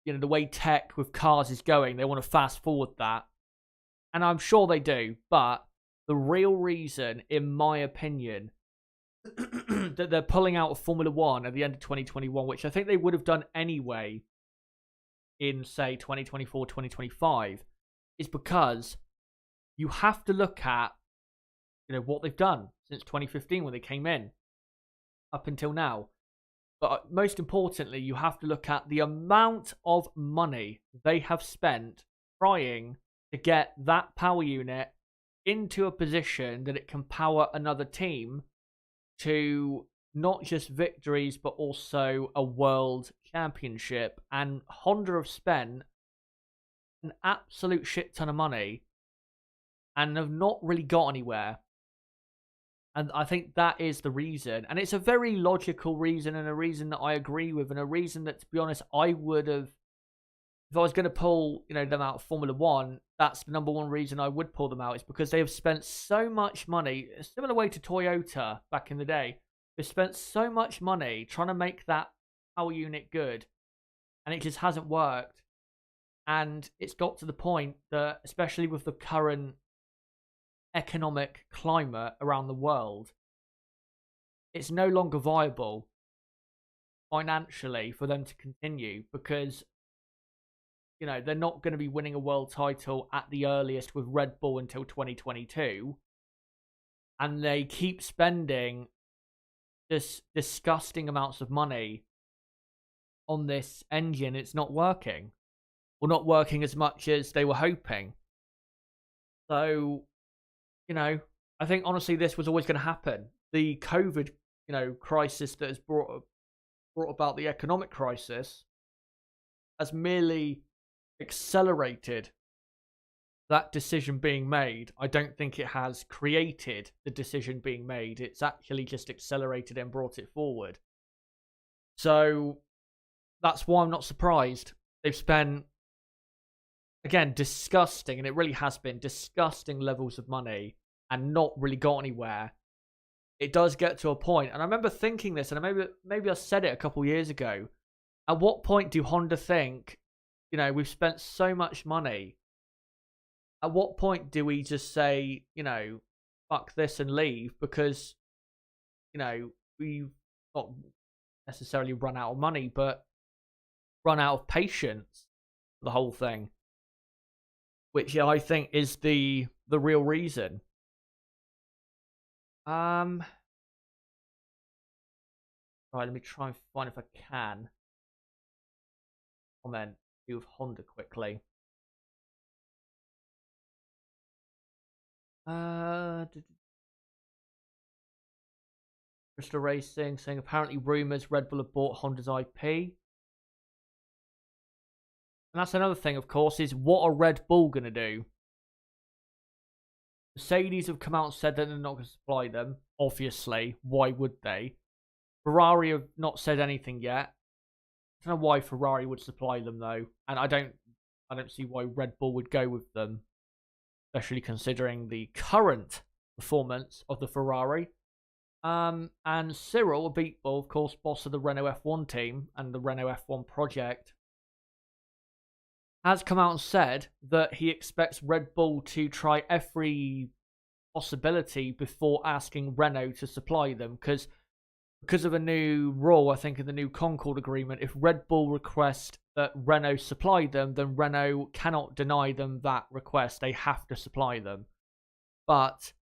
the way tech with cars is going. They want to fast forward that. And I'm sure they do, but the real reason, in my opinion, that they're pulling out of Formula 1 at the end of 2021, which I think they would have done anyway in, say, 2024, 2025, is because you have to look at, what they've done since 2015 when they came in up until now. But most importantly, you have to look at the amount of money they have spent trying to get that power unit into a position that it can power another team to not just victories, but also a world championship. And Honda have spent an absolute shit ton of money and have not really got anywhere. And I think that is the reason. And it's a very logical reason and a reason that I agree with and a reason that, to be honest, I would have, if I was going to pull, them out of Formula 1, that's the number one reason I would pull them out, is because they have spent so much money, a similar way to Toyota back in the day. They've spent so much money trying to make that power unit good, and it just hasn't worked. And it's got to the point that, especially with the current economic climate around the world, it's no longer viable financially for them to continue because, they're not going to be winning a world title at the earliest with Red Bull until 2022. And they keep spending just disgusting amounts of money on this engine. It's not working. Or not working as much as they were hoping. So, I think honestly this was always going to happen. The COVID, crisis that has brought about the economic crisis has merely accelerated that decision being made. I don't think it has created the decision being made. It's actually just accelerated and brought it forward. So that's why I'm not surprised. They've spent, again, disgusting, and it really has been disgusting levels of money and not really got anywhere. It does get to a point, and I remember thinking this, and maybe I said it a couple years ago. At what point do Honda think, we've spent so much money? At what point do we just say, fuck this and leave because, you know, we've not necessarily run out of money, but run out of patience for the whole thing, which I think is the real reason. Right, let me try and find if I can comment with Honda quickly. Crystal Racing saying apparently rumours Red Bull have bought Honda's IP. And that's another thing, of course, is what are Red Bull going to do? Mercedes have come out and said that they're not going to supply them. Obviously, why would they? Ferrari have not said anything yet. I don't know why Ferrari would supply them though, and I don't see why Red Bull would go with them, especially considering the current performance of the Ferrari. And Cyril Abiteboul, of course, boss of the Renault F1 team and the Renault F1 project, has come out and said that he expects Red Bull to try every possibility before asking Renault to supply them, because of a new rule, I think, in the new Concord agreement, if Red Bull request that Renault supply them, then Renault cannot deny them that request. They have to supply them. But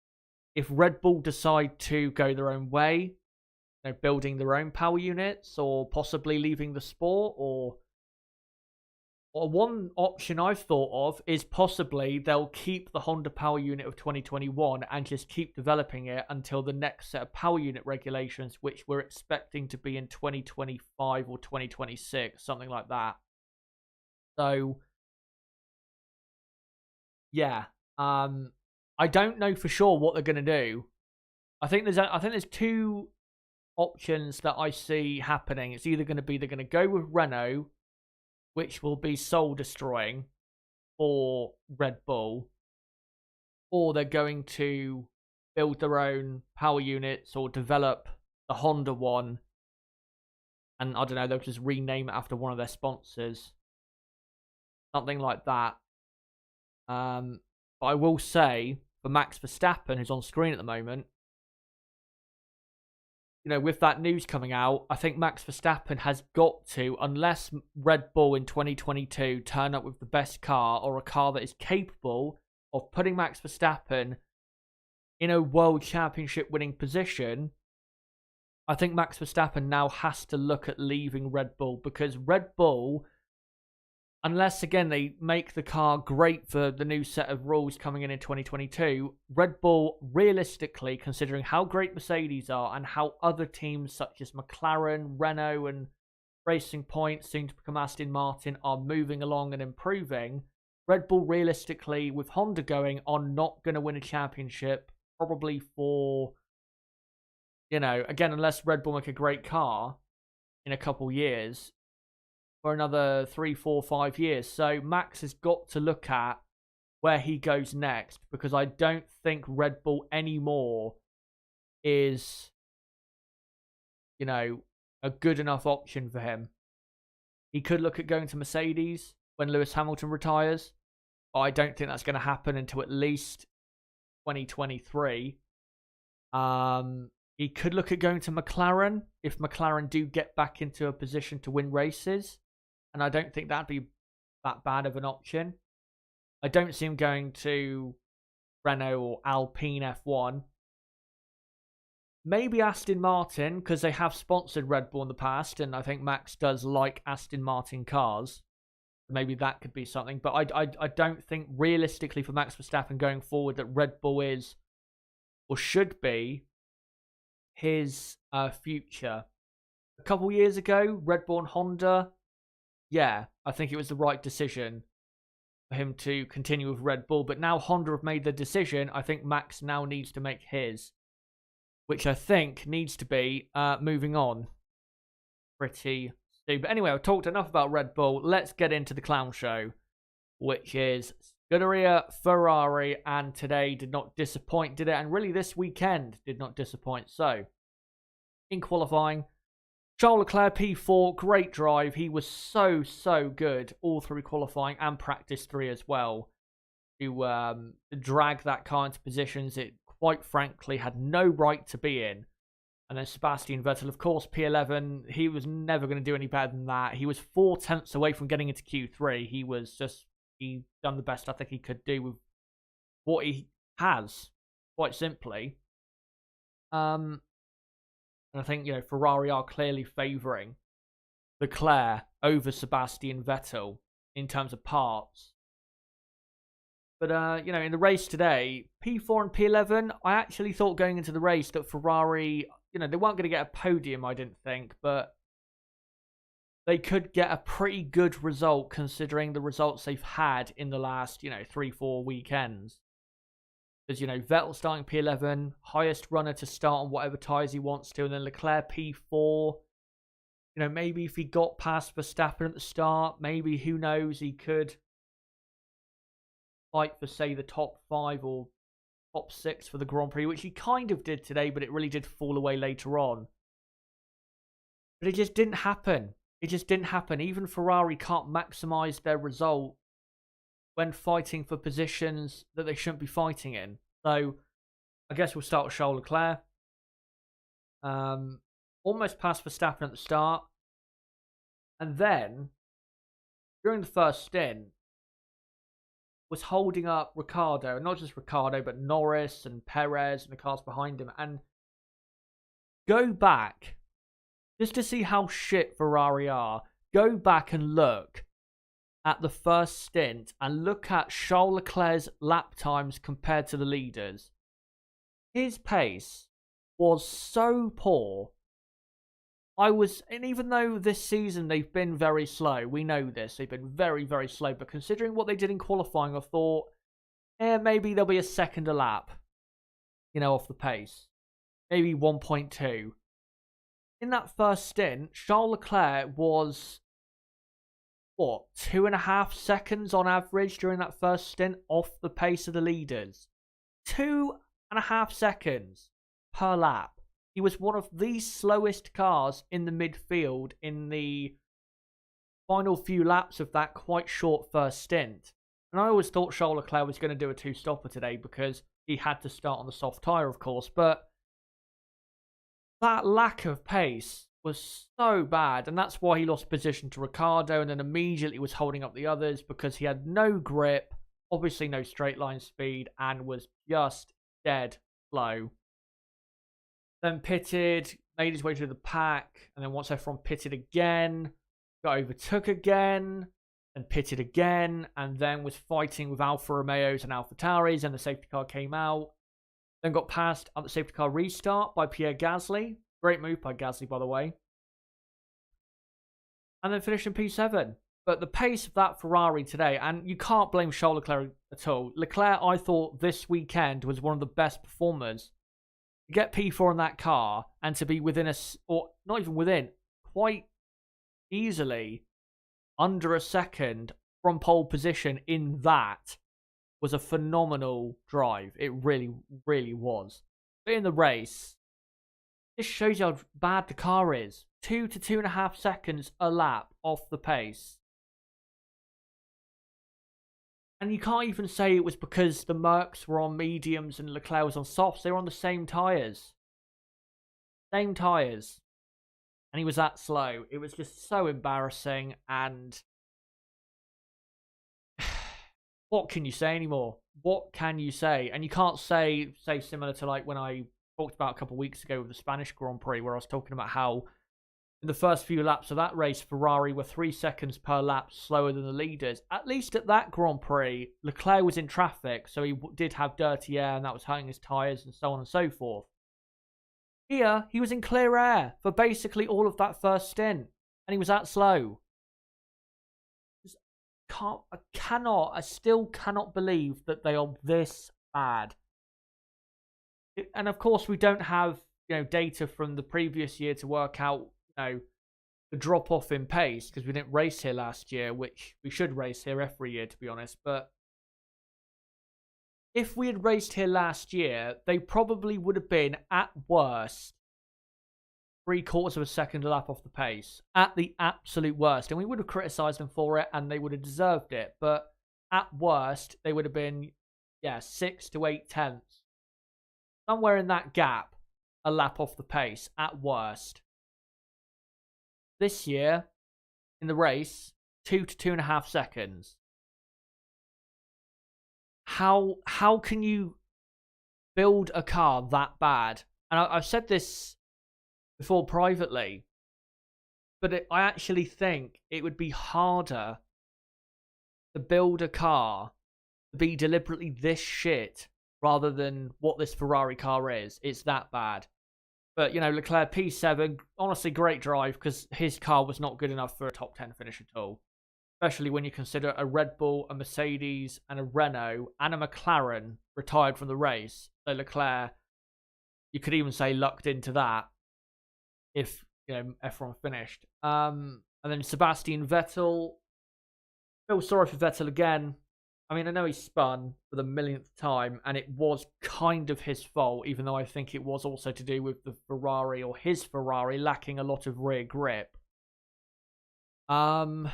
if Red Bull decide to go their own way, you know, building their own power units, or possibly leaving the sport, or one option I've thought of is possibly they'll keep the Honda power unit of 2021 and just keep developing it until the next set of power unit regulations, which we're expecting to be in 2025 or 2026, something like that. So, yeah, I don't know for sure what they're going to do. I think there's two options that I see happening. It's either going to be they're going to go with Renault, which will be soul destroying for Red Bull, or they're going to build their own power units or develop the Honda one, and I don't know, they'll just rename it after one of their sponsors, something like that. But I will say for Max Verstappen, who's on screen at the moment, you know, with that news coming out, I think Max Verstappen has got to, unless Red Bull in 2022 turn up with the best car or a car that is capable of putting Max Verstappen in a world championship winning position, I think Max Verstappen now has to look at leaving Red Bull, because Red Bull, unless, again, they make the car great for the new set of rules coming in 2022, Red Bull, realistically, considering how great Mercedes are and how other teams such as McLaren, Renault, and Racing Point, soon to become Aston Martin, are moving along and improving, Red Bull, realistically, with Honda going, are not going to win a championship, probably for, you know, again, unless Red Bull make a great car in a couple years, for another 3, 4, 5 years. So Max has got to look at where he goes next, because I don't think Red Bull anymore is, you know, a good enough option for him. He could look at going to Mercedes when Lewis Hamilton retires, but I don't think that's going to happen until at least 2023. He could look at going to McLaren if McLaren do get back into a position to win races. And I don't think that'd be that bad of an option. I don't see him going to Renault or Alpine F1. Maybe Aston Martin, because they have sponsored Red Bull in the past, and I think Max does like Aston Martin cars. Maybe that could be something. But I don't think, realistically, for Max Verstappen going forward, that Red Bull is, or should be, his future. A couple years ago, Red Bull and Honda, yeah, I think it was the right decision for him to continue with Red Bull. But now Honda have made the decision. I think Max now needs to make his, which I think needs to be moving on pretty soon. But anyway, I've talked enough about Red Bull. Let's get into the clown show, which is Scuderia Ferrari. And today did not disappoint, did it? And really this weekend did not disappoint. So, in qualifying, Charles Leclerc, P4, great drive. He was so good all through qualifying and practice 3 as well to drag that car into positions it quite frankly had no right to be in. And then Sebastian Vettel, of course, P11, he was never going to do any better than that. He was 4 tenths away from getting into Q3. He done the best I think he could do with what he has, quite simply. And I think, Ferrari are clearly favouring Leclerc over Sebastian Vettel in terms of parts. But, in the race today, P4 and P11, I actually thought going into the race that Ferrari, they weren't going to get a podium, I didn't think, but they could get a pretty good result considering the results they've had in the last, 3-4 weekends. Because, Vettel starting P11, highest runner to start on whatever tyres he wants to, and then Leclerc P4. Maybe if he got past Verstappen at the start, maybe, who knows, he could fight for, say, the top 5 or top 6 for the Grand Prix, which he kind of did today, but it really did fall away later on. But it just didn't happen. It just didn't happen. Even Ferrari can't maximise their result when fighting for positions that they shouldn't be fighting in. So, I guess we'll start with Charles Leclerc. Almost past Verstappen at the start. And then, during the first stint, was holding up Ricciardo. Not just Ricciardo, but Norris and Perez and the cars behind him. And go back, just to see how shit Ferrari are, go back and look at the first stint and look at Charles Leclerc's lap times compared to the leaders. His pace was so poor. And even though this season they've been very slow, we know this, they've been very, very slow, but considering what they did in qualifying, I thought, maybe there'll be a second a lap, off the pace. Maybe 1.2. In that first stint, Charles Leclerc was 2.5 seconds on average during that first stint off the pace of the leaders. 2.5 seconds per lap. He was one of the slowest cars in the midfield in the final few laps of that quite short first stint. And I always thought Charles Leclerc was going to do a 2-stopper today because he had to start on the soft tyre, of course. But that lack of pace was so bad, and that's why he lost position to Ricciardo and then immediately was holding up the others because he had no grip, obviously no straight line speed, and was just dead slow. Then pitted, made his way through the pack, and then once everyone pitted again, got overtook again, and pitted again, and then was fighting with Alfa Romeos and Alfa Tauris, and the safety car came out. Then got passed at the safety car restart by Pierre Gasly. Great move by Gasly, by the way. And then finished in P7. But the pace of that Ferrari today, and you can't blame Charles Leclerc at all. Leclerc, I thought this weekend was one of the best performers. To get P4 in that car and to be within or not even within, quite easily under a second from pole position in that was a phenomenal drive. It really, really was. But in the race, this shows you how bad the car is. 2 to 2.5 seconds a lap off the pace. And you can't even say it was because the Mercs were on mediums and Leclerc was on softs. They were on the same tyres. Same tyres. And he was that slow. It was just so embarrassing. And what can you say anymore? What can you say? And you can't say similar to like when I talked about a couple of weeks ago with the Spanish Grand Prix, where I was talking about how in the first few laps of that race, Ferrari were 3 seconds per lap slower than the leaders. At least at that Grand Prix, Leclerc was in traffic, so he did have dirty air, and that was hurting his tyres and so on and so forth. Here, he was in clear air for basically all of that first stint, and he was that slow. I still cannot believe that they are this bad. And of course, we don't have data from the previous year to work out the drop off in pace because we didn't race here last year, which we should race here every year, to be honest. But if we had raced here last year, they probably would have been at worst 3/4 of a second a lap off the pace, at the absolute worst, and we would have criticised them for it, and they would have deserved it. But at worst, they would have been 6 to 8 tenths somewhere in that gap, a lap off the pace at worst. This year, in the race, 2 to 2.5 seconds. How can you build a car that bad? And I've said this before privately, but I actually think it would be harder to build a car to be deliberately this shit rather than what this Ferrari car is. It's that bad. But, you know, Leclerc P7, honestly, great drive because his car was not good enough for a top 10 finish at all. Especially when you consider a Red Bull, a Mercedes, and a Renault, and a McLaren retired from the race. So Leclerc, you could even say, lucked into that if, you know, F1 finished. And then Sebastian Vettel. Feel sorry for Vettel again. I mean, I know he spun for the millionth time, and it was kind of his fault, even though I think it was also to do with the Ferrari, or his Ferrari, lacking a lot of rear grip. But,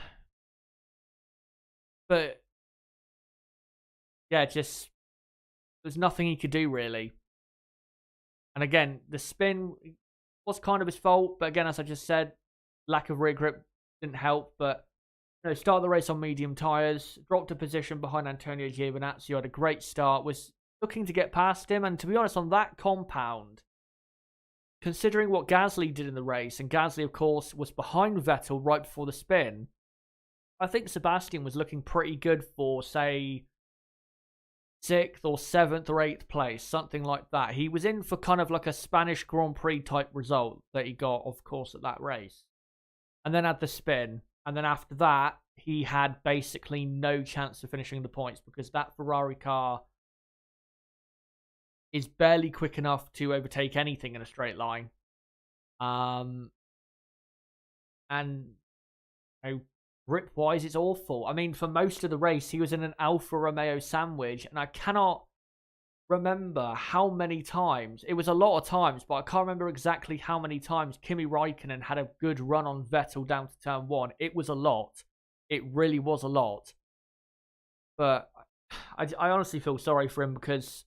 yeah, just, there's nothing he could do, really. And again, the spin was kind of his fault, but again, as I just said, lack of rear grip didn't help. But, you know, started the race on medium tyres, dropped a position behind Antonio Giovinazzi, had a great start, was looking to get past him, and to be honest, on that compound, considering what Gasly did in the race, and Gasly, of course, was behind Vettel right before the spin, I think Sebastian was looking pretty good for, say, 6th or 7th or 8th place, something like that. He was in for kind of like a Spanish Grand Prix type result that he got, of course, at that race. And then had the spin. And then after that, he had basically no chance of finishing the points because that Ferrari car is barely quick enough to overtake anything in a straight line. And, you know, grip-wise, it's awful. I mean, for most of the race, he was in an Alfa Romeo sandwich, and I cannot remember how many times. It was a lot of times, but I can't remember exactly how many times Kimi Räikkönen had a good run on Vettel down to turn 1. It was a lot. It really was a lot. But I honestly feel sorry for him because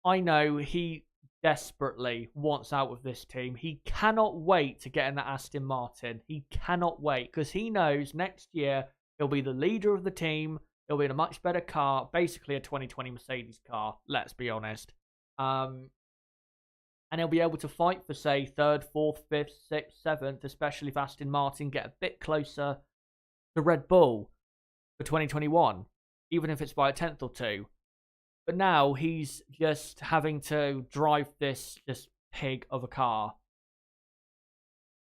I know he desperately wants out of this team. He cannot wait to get in that Aston Martin. He cannot wait because he knows next year he'll be the leader of the team. He'll be in a much better car, basically a 2020 Mercedes car, let's be honest. And he'll be able to fight for, say, 3rd, 4th, 5th, 6th, 7th, especially if Aston Martin get a bit closer to Red Bull for 2021, even if it's by a 10th or 2. But now he's just having to drive this just pig of a car.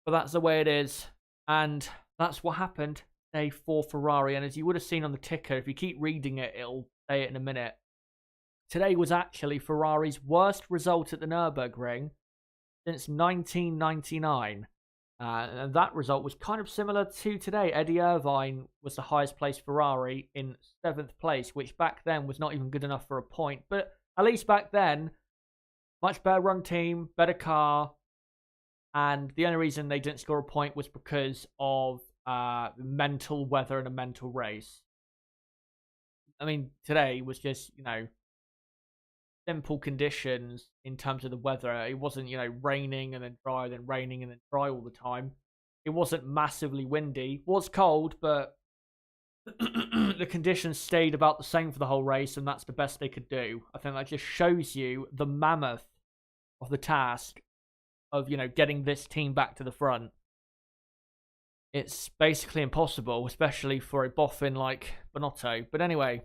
But that's the way it is. And that's what happened today for Ferrari. And as you would have seen on the ticker, if you keep reading it, it'll say it in a minute. Today was actually Ferrari's worst result at the Nurburgring since 1999. And that result was kind of similar to today. Eddie Irvine was the highest placed Ferrari in 7th place, which back then was not even good enough for a point. But at least back then, much better run team, better car. And the only reason they didn't score a point was because of mental weather and a mental race. I mean, today was just, you know, simple conditions in terms of the weather. It wasn't, you know, raining and then dry, then raining and then dry all the time. It wasn't massively windy. It was cold, but the conditions stayed about the same for the whole race, and that's the best they could do. I think that just shows you the mammoth of the task of, you know, getting this team back to the front. It's basically impossible, especially for a boffin like Binotto. But anyway,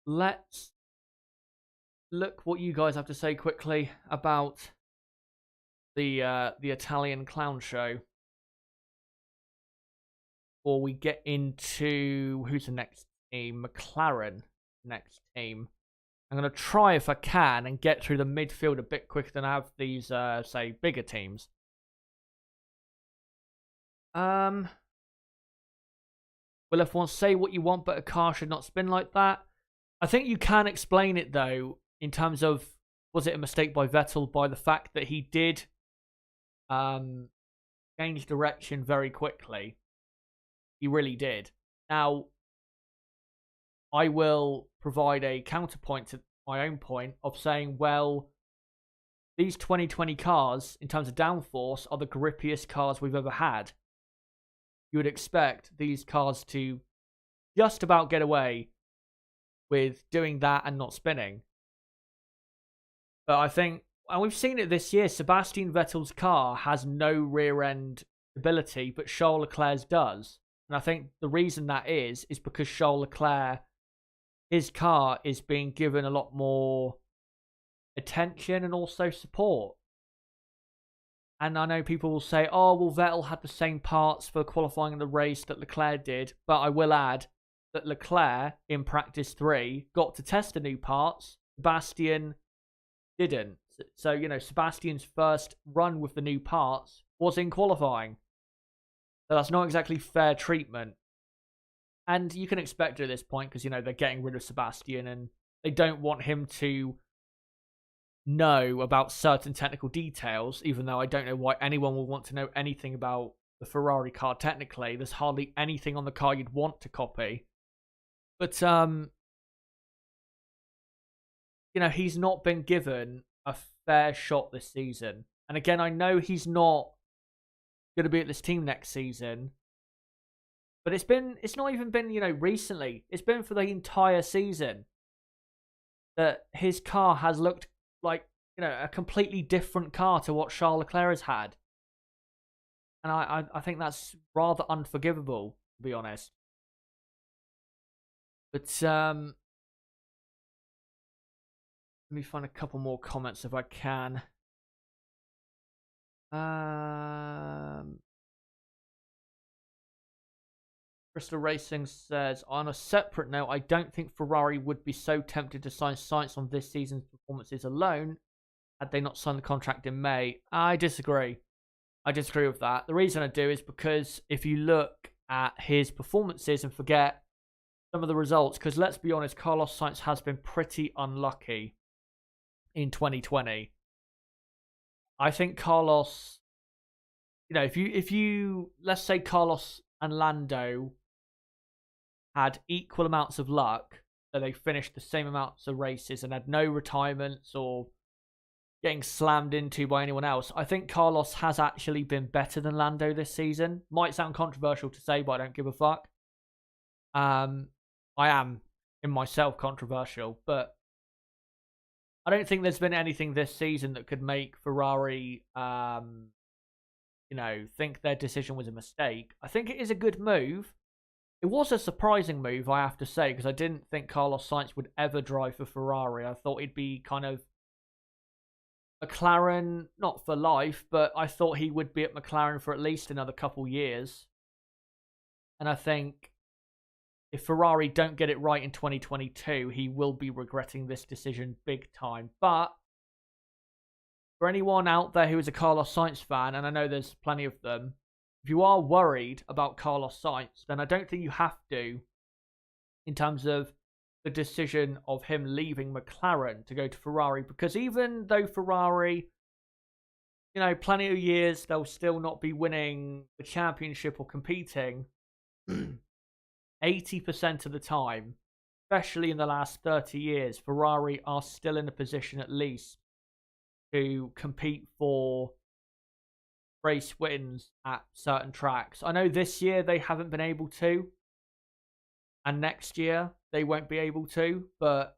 let's look what you guys have to say quickly about the Italian clown show. Before we get into who's the next team, McLaren next team. I'm going to try if I can and get through the midfield a bit quicker than I have these, say, bigger teams. Well, everyone say what you want, but a car should not spin like that. I think you can explain it, though, in terms of, was it a mistake by Vettel by the fact that he did change direction very quickly. He really did. Now, I will provide a counterpoint to my own point of saying, well, these 2020 cars, in terms of downforce, are the grippiest cars we've ever had. You would expect these cars to just about get away with doing that and not spinning. But I think, and we've seen it this year, Sebastian Vettel's car has no rear end ability, but Charles Leclerc's does. And I think the reason that is because Charles Leclerc, his car is being given a lot more attention and also support. And I know people will say, oh, well, Vettel had the same parts for qualifying in the race that Leclerc did. But I will add that Leclerc, in practice 3, got to test the new parts. Sebastian didn't. So, you know, Sebastian's first run with the new parts was in qualifying. So that's not exactly fair treatment. And you can expect it at this point because, you know, they're getting rid of Sebastian and they don't want him to know about certain technical details, even though I don't know why anyone will want to know anything about the Ferrari car technically. There's hardly anything on the car you'd want to copy. But, you know, he's not been given a fair shot this season. And again, I know he's not going to be at this team next season. But it's not even been, you know, recently. It's been for the entire season that his car has looked like, you know, a completely different car to what Charles Leclerc has had. And I think that's rather unforgivable, to be honest. But let me find a couple more comments if I can. Crystal Racing says, on a separate note, I don't think Ferrari would be so tempted to sign Sainz on this season's performances alone had they not signed the contract in May. I disagree. I disagree with that. The reason I do is because if you look at his performances and forget some of the results, because let's be honest, Carlos Sainz has been pretty unlucky in 2020. I think Carlos, you know, if you let's say Carlos and Lando had equal amounts of luck, so they finished the same amounts of races and had no retirements or getting slammed into by anyone else, I think Carlos has actually been better than Lando this season. Might sound controversial to say, but I don't give a fuck. I am in myself controversial, but I don't think there's been anything this season that could make Ferrari, you know, think their decision was a mistake. I think it is a good move. It was a surprising move, I have to say, because I didn't think Carlos Sainz would ever drive for Ferrari. I thought he'd be kind of McLaren, not for life, but I thought he would be at McLaren for at least another couple years. And I think if Ferrari don't get it right in 2022, he will be regretting this decision big time. But for anyone out there who is a Carlos Sainz fan, and I know there's plenty of them, if you are worried about Carlos Sainz, then I don't think you have to in terms of the decision of him leaving McLaren to go to Ferrari. Because even though Ferrari, you know, plenty of years, they'll still not be winning the championship or competing, 80% of the time, especially in the last 30 years, Ferrari are still in a position at least to compete for race wins at certain tracks. I know this year they haven't been able to, and next year they won't be able to, but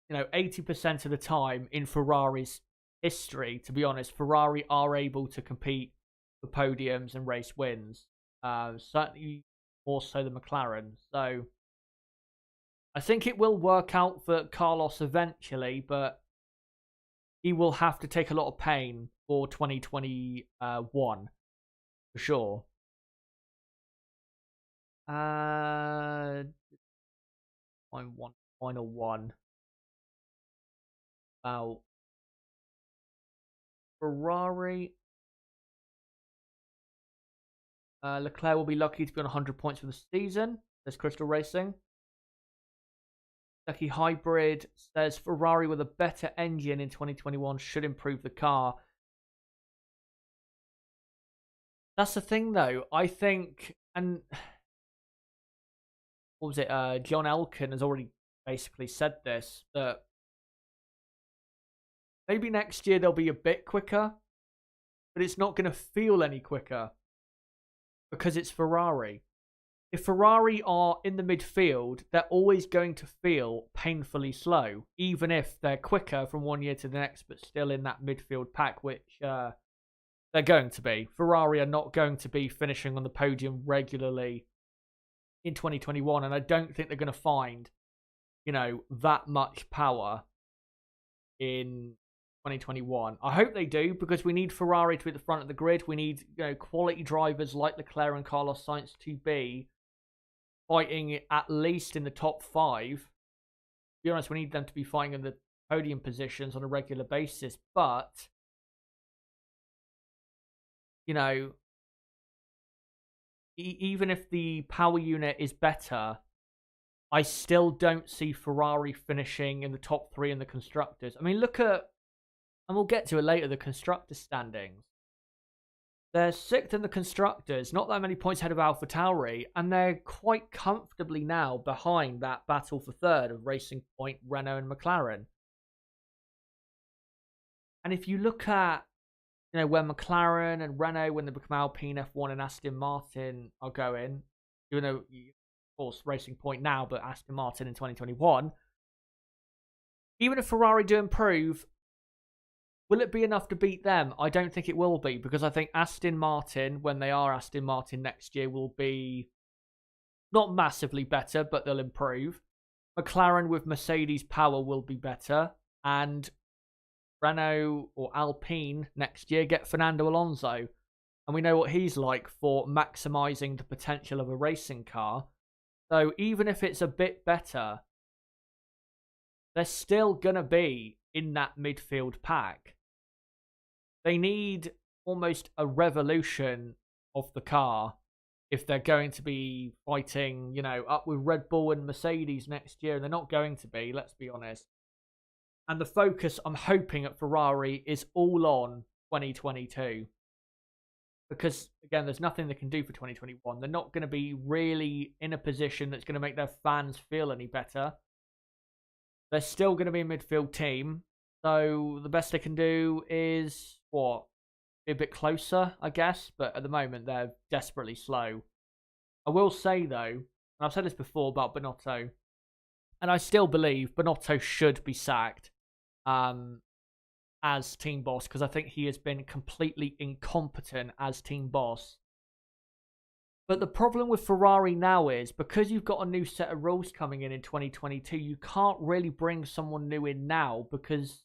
you know, 80% of the time in Ferrari's history, to be honest, Ferrari are able to compete for podiums and race wins. Certainly more so than McLaren. So I think it will work out for Carlos eventually, but he will have to take a lot of pain for 2021 for sure. I'm one final one about Ferrari. Leclerc will be lucky to be on 100 points for the season. There's Crystal Racing. Lucky Hybrid says Ferrari with a better engine in 2021 should improve the car. That's the thing, though. I think, and what was it? John Elkann has already basically said this, that Maybe next year they'll be a bit quicker, but it's not going to feel any quicker because it's Ferrari. If Ferrari are in the midfield, they're always going to feel painfully slow, even if they're quicker from one year to the next, but still in that midfield pack, which they're going to be. Ferrari are not going to be finishing on the podium regularly in 2021, and I don't think they're going to find, that much power in 2021. I hope they do, because we need Ferrari to be at the front of the grid. We need, quality drivers like Leclerc and Carlos Sainz to be fighting at least in the top 5. To be honest, we need them to be fighting in the podium positions on a regular basis. But, even if the power unit is better, I still don't see Ferrari finishing in the top 3 in the constructors. I mean, look at, and we'll get to it later, the constructor standings. They're 6th in the constructors, not that many points ahead of AlphaTauri, and they're quite comfortably now behind that battle for 3rd of Racing Point, Renault, and McLaren. And if you look at, where McLaren and Renault, when they become Alpine, F1, and Aston Martin are going, even though, of course, Racing Point now, but Aston Martin in 2021, even if Ferrari do improve, will it be enough to beat them? I don't think it will be, because I think Aston Martin, when they are Aston Martin next year, will be not massively better, but they'll improve. McLaren with Mercedes power will be better, and Renault or Alpine next year get Fernando Alonso, and we know what he's like for maximising the potential of a racing car. So even if it's a bit better, they're still going to be in that midfield pack. They need almost a revolution of the car if they're going to be fighting, up with Red Bull and Mercedes next year. And they're not going to be, let's be honest. And the focus, I'm hoping, at Ferrari is all on 2022. Because, again, there's nothing they can do for 2021. They're not going to be really in a position that's going to make their fans feel any better. They're still going to be a midfield team. So the best they can do is, be a bit closer, I guess. But at the moment, they're desperately slow. I will say, though, and I've said this before about Binotto, and I still believe Binotto should be sacked as team boss, because I think he has been completely incompetent as team boss. But the problem with Ferrari now is, because you've got a new set of rules coming in 2022, you can't really bring someone new in now, because,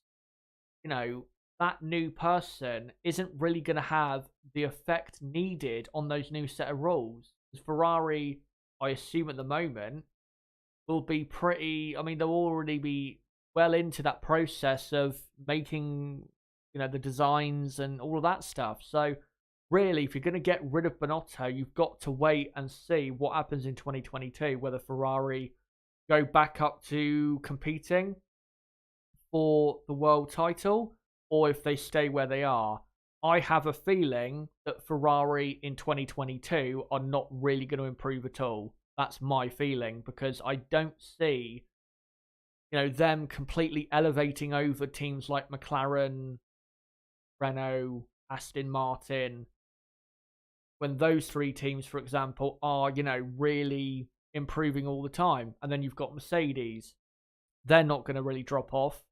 that new person isn't really going to have the effect needed on those new set of rules. Because Ferrari, I assume at the moment, will be pretty, they'll already be well into that process of making, the designs and all of that stuff. So, really, if you're going to get rid of Binotto, you've got to wait and see what happens in 2022, whether Ferrari go back up to competing for the world title, or if they stay where they are. I have a feeling that Ferrari in 2022 are not really going to improve at all. That's my feeling, because I don't see, them completely elevating over teams like McLaren, Renault, Aston Martin, when those 3 teams, for example, are, really improving all the time. And then you've got Mercedes. They're not going to really drop off.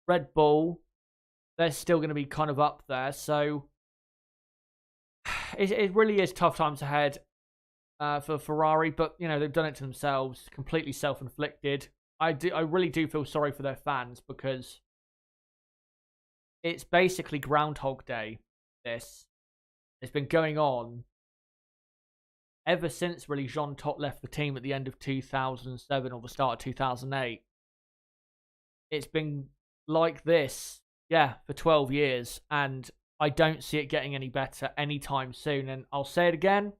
Red Bull, they're still going to be kind of up there. So it really is tough times ahead for Ferrari. But, they've done it to themselves, completely self-inflicted. I really do feel sorry for their fans, because it's basically Groundhog Day, this. It's been going on ever since, really, Jean Todt left the team at the end of 2007 or the start of 2008. It's been like this, for 12 years, and I don't see it getting any better anytime soon. And I'll say it again,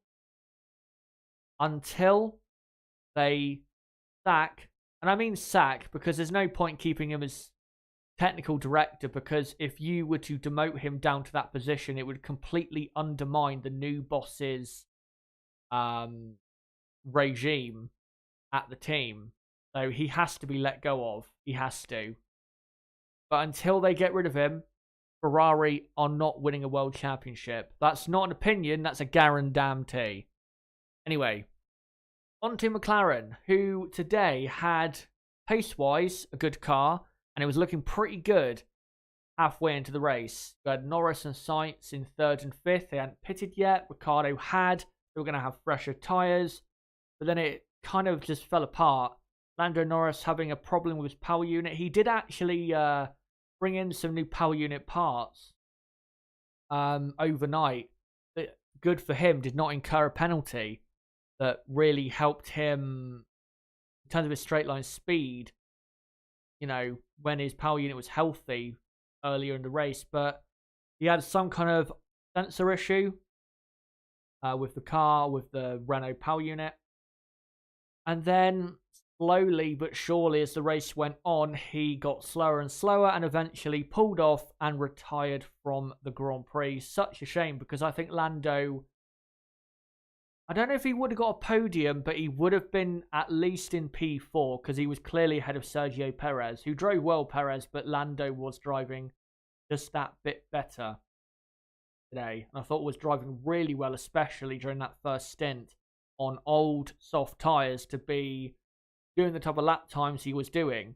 until they sack, and I mean sack, because there's no point keeping him as technical director, because if you were to demote him down to that position, it would completely undermine the new boss's regime at the team. So he has to be let go of. He has to. But until they get rid of him, Ferrari are not winning a world championship. That's not an opinion, that's a guarantee. Anyway, on to McLaren, who today had, pace-wise, a good car, and it was looking pretty good halfway into the race. We had Norris and Sainz in 3rd and 5th. They hadn't pitted yet. Ricciardo had. They were going to have fresher tyres. But then it kind of just fell apart. Lando Norris having a problem with his power unit. He did actually bring in some new power unit parts overnight. But good for him. Did not incur a penalty. That really helped him in terms of his straight line speed, you know, when his power unit was healthy earlier in the race. But he had some kind of sensor issue with the car, with the Renault power unit. And then slowly but surely as the race went on, he got slower and slower and eventually pulled off and retired from the Grand Prix. Such a shame, because I think Lando, I don't know if he would have got a podium, but he would have been at least in P4 because he was clearly ahead of Sergio Perez, who drove well, Perez, but Lando was driving just that bit better today. And I thought was driving really well, especially during that first stint on old soft tyres to be doing the type of lap times he was doing.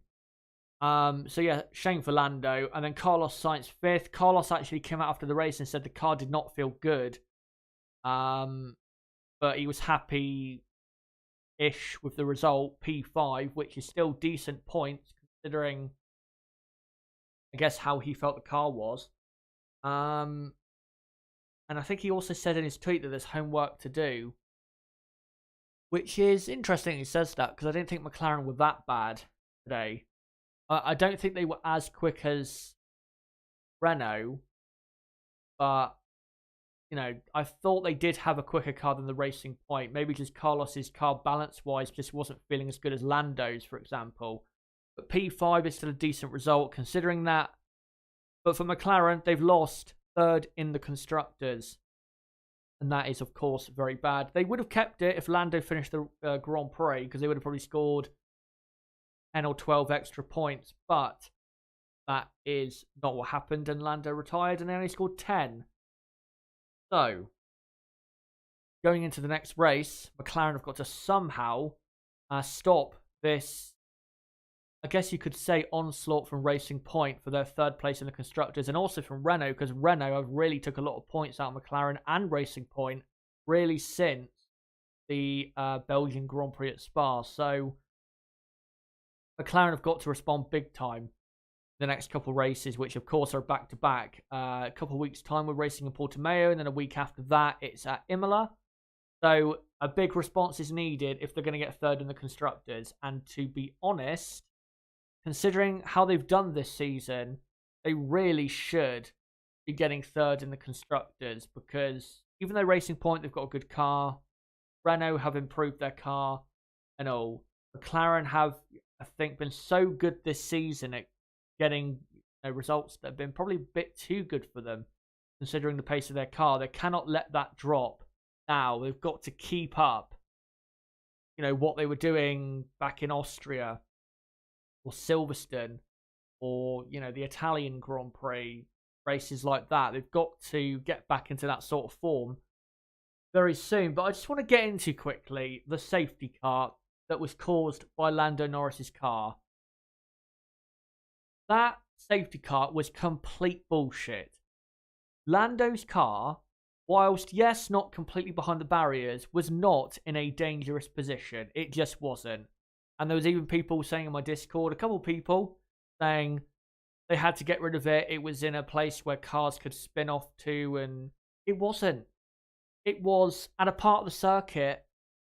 So yeah, shame for Lando. And then Carlos Sainz 5th. Carlos actually came out after the race and said the car did not feel good. But he was happy-ish with the result, P5, which is still decent points considering, I guess, how he felt the car was. And I think he also said in his tweet that there's homework to do, which is interesting he says that, because I didn't think McLaren were that bad today. I don't think they were as quick as Renault, but you know, I thought they did have a quicker car than the Racing Point. Maybe just Carlos's car balance-wise just wasn't feeling as good as Lando's, for example. But P5 is still a decent result considering that. But for McLaren, they've lost 3rd in the Constructors. And that is, of course, very bad. They would have kept it if Lando finished the Grand Prix, because they would have probably scored 10 or 12 extra points. But that is not what happened, and Lando retired, and they only scored 10. So, going into the next race, McLaren have got to somehow stop this, I guess you could say, onslaught from Racing Point for their 3rd place in the Constructors, and also from Renault, because Renault have really took a lot of points out of McLaren and Racing Point really since the Belgian Grand Prix at Spa. So, McLaren have got to respond big time the next couple of races, which of course are back-to-back. A couple of weeks' time we're racing in Portimao, and then a week after that it's at Imola. So a big response is needed if they're going to get 3rd in the Constructors. And to be honest, considering how they've done this season, they really should be getting 3rd in the Constructors, because even though Racing Point, they've got a good car, Renault have improved their car and all, McLaren have, I think, been so good this season at getting results that have been probably a bit too good for them, considering the pace of their car. They cannot let that drop now. They've got to keep up, what they were doing back in Austria or Silverstone or, the Italian Grand Prix, races like that. They've got to get back into that sort of form very soon. But I just want to get into quickly the safety car that was caused by Lando Norris's car. That safety car was complete bullshit. Lando's car, whilst yes, not completely behind the barriers, was not in a dangerous position. It just wasn't. And there was even people saying in my Discord, a couple people saying they had to get rid of it. It was in a place where cars could spin off to, and it wasn't. It was at a part of the circuit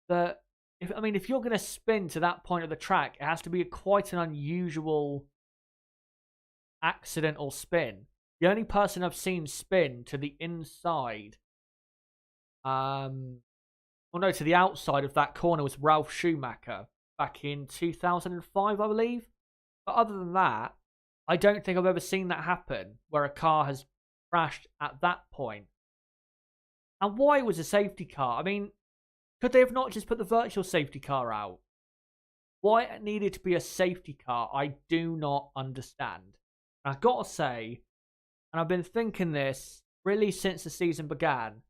that, if you're going to spin to that point of the track, it has to be quite an unusual accident or spin. The only person I've seen spin to the inside, to the outside of that corner was Ralf Schumacher back in 2005, I believe. But other than that, I don't think I've ever seen that happen, where a car has crashed at that point. And why was a safety car? Could they have not just put the virtual safety car out? Why it needed to be a safety car, I do not understand. And I've got to say, and I've been thinking this really since the season began,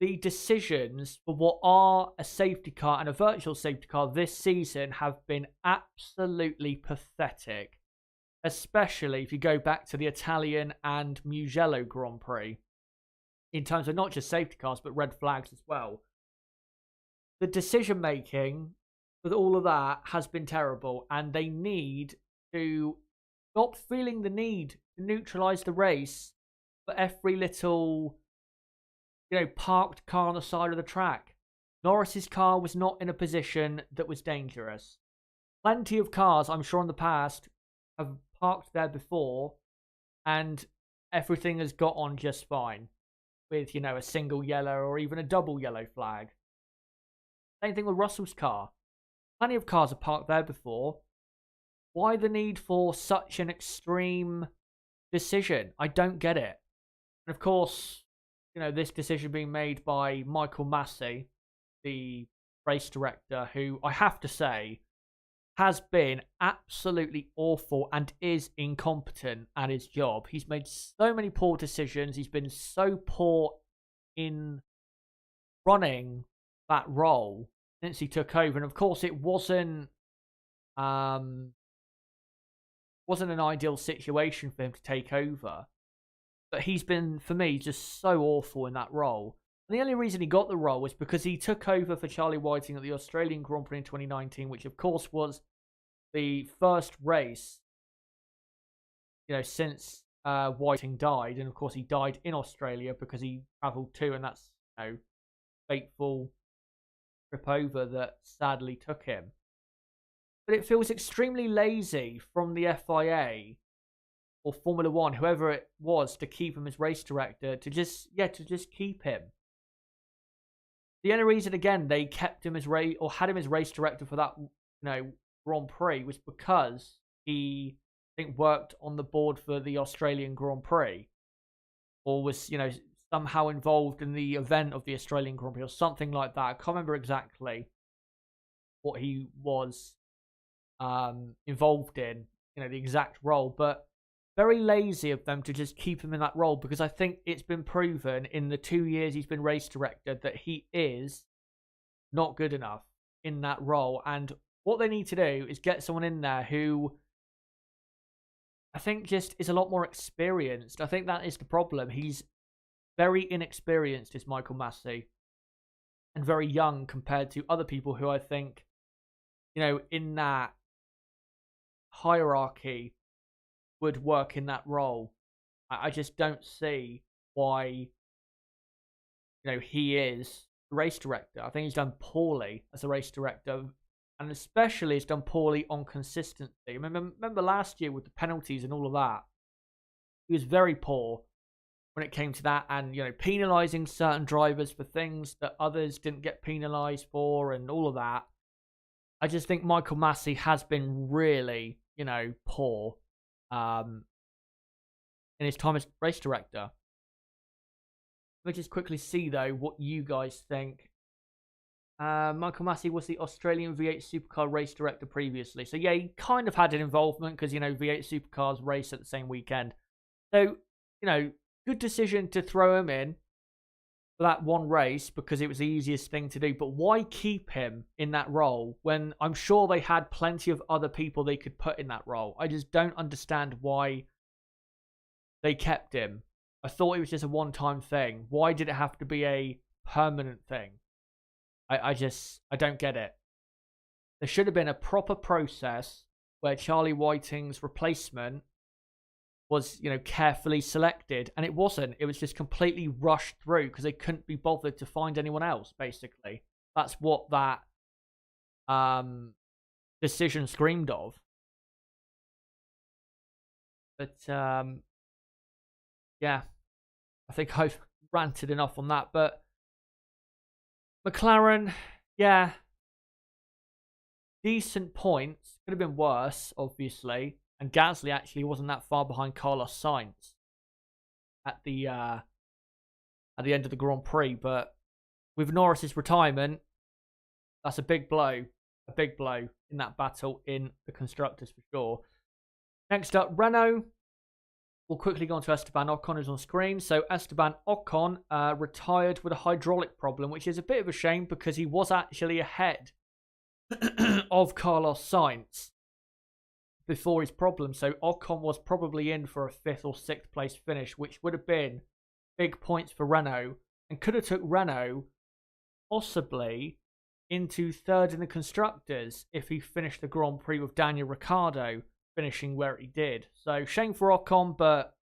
the decisions for what are a safety car and a virtual safety car this season have been absolutely pathetic. Especially if you go back to the Italian and Mugello Grand Prix. In terms of not just safety cars, but red flags as well. The decision making with all of that has been terrible, and they need to stop feeling the need to neutralise the race for every little, parked car on the side of the track. Norris's car was not in a position that was dangerous. Plenty of cars, I'm sure in the past, have parked there before, and everything has got on just fine with, a single yellow or even a double yellow flag. Same thing with Russell's car. Plenty of cars have parked there before. Why the need for such an extreme decision? I don't get it. And of course, this decision being made by Michael Massey, the race director, who I have to say has been absolutely awful and is incompetent at his job. He's made so many poor decisions. He's been so poor in running that role since he took over. And of course, it wasn't an ideal situation for him to take over. But he's been, for me, just so awful in that role. And the only reason he got the role was because he took over for Charlie Whiting at the Australian Grand Prix in 2019, which of course was the first race, since Whiting died. And of course he died in Australia because he travelled to, and that's, fateful trip over that sadly took him. But it feels extremely lazy from the FIA or Formula One, whoever it was, to keep him as race director, to just keep him. The only reason, again, they kept him as had him as race director for that, Grand Prix was because he, I think, worked on the board for the Australian Grand Prix, or was, somehow involved in the event of the Australian Grand Prix or something like that. I can't remember exactly what he was involved in, the exact role, but very lazy of them to just keep him in that role, because I think it's been proven in the 2 years he's been race director that he is not good enough in that role. And what they need to do is get someone in there who I think just is a lot more experienced. I think that is the problem. He's very inexperienced, is Michael Massey, and very young compared to other people who I think, in that hierarchy would work in that role. I just don't see why, he is the race director. I think he's done poorly as a race director, and especially he's done poorly on consistency. Remember last year with the penalties and all of that? He was very poor when it came to that, and, penalising certain drivers for things that others didn't get penalised for and all of that. I just think Michael Massey has been really, poor in his time as race director. Let me just quickly see, though, what you guys think. Michael Massey was the Australian V8 Supercar race director previously. So, yeah, he kind of had an involvement because, V8 Supercars race at the same weekend. So, good decision to throw him in for that one race because it was the easiest thing to do. But why keep him in that role when I'm sure they had plenty of other people they could put in that role? I just don't understand why they kept him. I thought it was just a one-time thing. Why did it have to be a permanent thing? I don't get it. There should have been a proper process where Charlie Whiting's replacement was, carefully selected, and it wasn't. It was just completely rushed through because they couldn't be bothered to find anyone else, basically. That's what that decision screamed of. But, yeah, I think I've ranted enough on that, but McLaren, yeah, decent points. Could have been worse, obviously. And Gasly actually wasn't that far behind Carlos Sainz at the end of the Grand Prix. But with Norris's retirement, that's a big blow in that battle in the constructors for sure. Next up, Renault. We'll quickly go on to Esteban Ocon, who's on screen. So Esteban Ocon retired with a hydraulic problem, which is a bit of a shame because he was actually ahead of Carlos Sainz before his problem. So Ocon was probably in for a 5th or 6th place finish, which would have been big points for Renault and could have took Renault possibly into 3rd in the Constructors if he finished the Grand Prix with Daniel Ricciardo finishing where he did. So shame for Ocon, but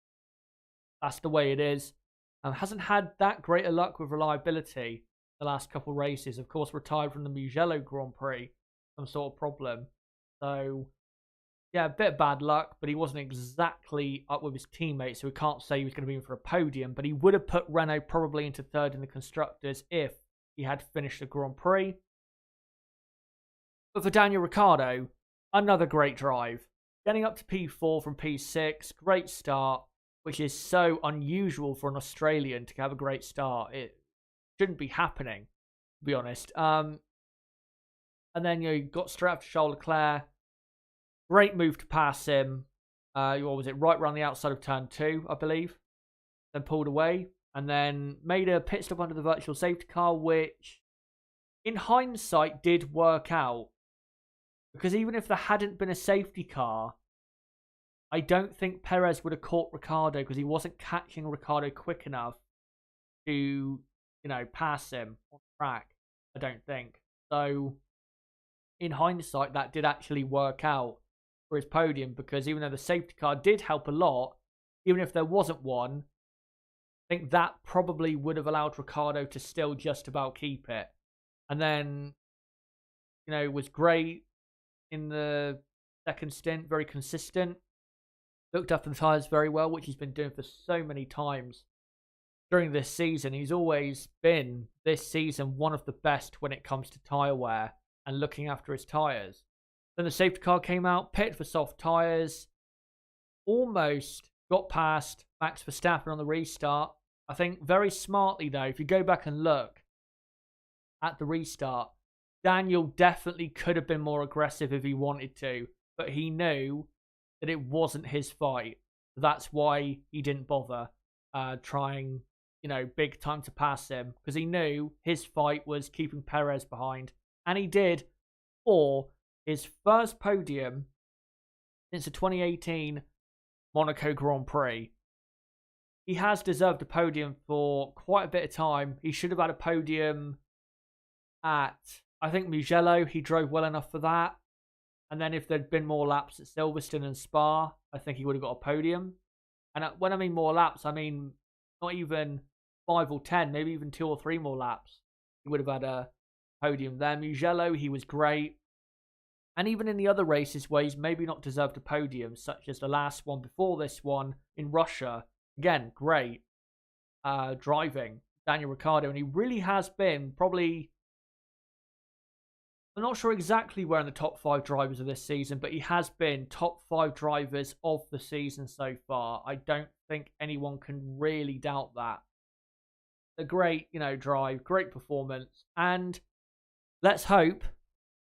that's the way it is. Hasn't had that great a luck with reliability the last couple of races. Of course, retired from the Mugello Grand Prix, some sort of problem. So yeah, a bit of bad luck, but he wasn't exactly up with his teammates, so we can't say he was going to be in for a podium, but he would have put Renault probably into 3rd in the Constructors if he had finished the Grand Prix. But for Daniel Ricciardo, another great drive. Getting up to P4 from P6, great start, which is so unusual for an Australian to have a great start. It shouldn't be happening, to be honest. And then you got straight after Charles Leclerc. Great move to pass him. What was it? Right around the outside of turn 2, I believe. Then pulled away. And then made a pit stop under the virtual safety car, which in hindsight did work out. Because even if there hadn't been a safety car, I don't think Perez would have caught Ricciardo because he wasn't catching Ricciardo quick enough to, pass him on track. I don't think. So, in hindsight, that did actually work out for his podium because even though the safety car did help a lot, even if there wasn't one, I think that probably would have allowed Ricciardo to still just about keep it. And then, was great in the second stint, very consistent. Looked after the tyres very well, which he's been doing for so many times during this season. He's always been, this season, one of the best when it comes to tyre wear and looking after his tyres. Then the safety car came out, pitted for soft tyres, almost got past Max Verstappen on the restart. I think very smartly, though, if you go back and look at the restart, Daniel definitely could have been more aggressive if he wanted to, but he knew that it wasn't his fight. That's why he didn't bother trying, big time to pass him, because he knew his fight was keeping Perez behind, and he did for his first podium since the 2018 Monaco Grand Prix. He has deserved a podium for quite a bit of time. He should have had a podium at, I think, Mugello. He drove well enough for that. And then if there'd been more laps at Silverstone and Spa, I think he would have got a podium. And when I mean more laps, I mean not even 5 or 10, maybe even 2 or 3 more laps. He would have had a podium there. Mugello, he was great. And even in the other races where he's maybe not deserved a podium, such as the last one before this one in Russia, again, great driving, Daniel Ricciardo. And he really has been probably, I'm not sure exactly where in the top 5 drivers of this season, but he has been top 5 drivers of the season so far. I don't think anyone can really doubt that. A great, drive, great performance. And let's hope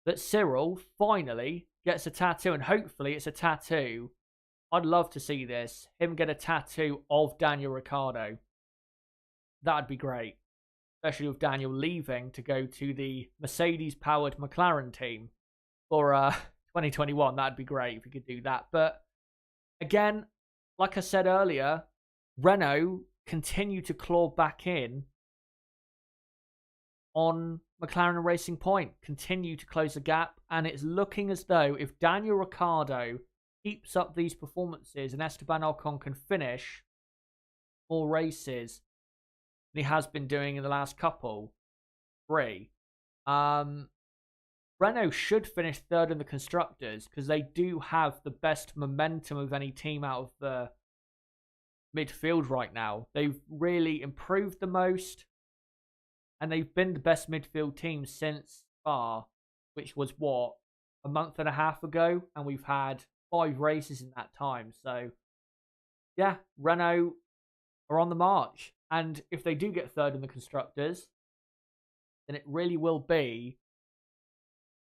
that Cyril finally gets a tattoo, and hopefully it's a tattoo. I'd love to see this. Him get a tattoo of Daniel Ricciardo. That'd be great. Especially with Daniel leaving to go to the Mercedes-powered McLaren team for 2021. That'd be great if we could do that. But again, like I said earlier, Renault continue to claw back in on McLaren and Racing Point, continue to close the gap, and it's looking as though if Daniel Ricciardo keeps up these performances and Esteban Ocon can finish more races than he has been doing in the last couple, 3, Renault should finish 3rd in the Constructors because they do have the best momentum of any team out of the midfield right now. They've really improved the most, and they've been the best midfield team since Spa, which was, a month and a half ago, and we've had 5 races in that time. So, yeah, Renault are on the march. And if they do get 3rd in the Constructors, then it really will be,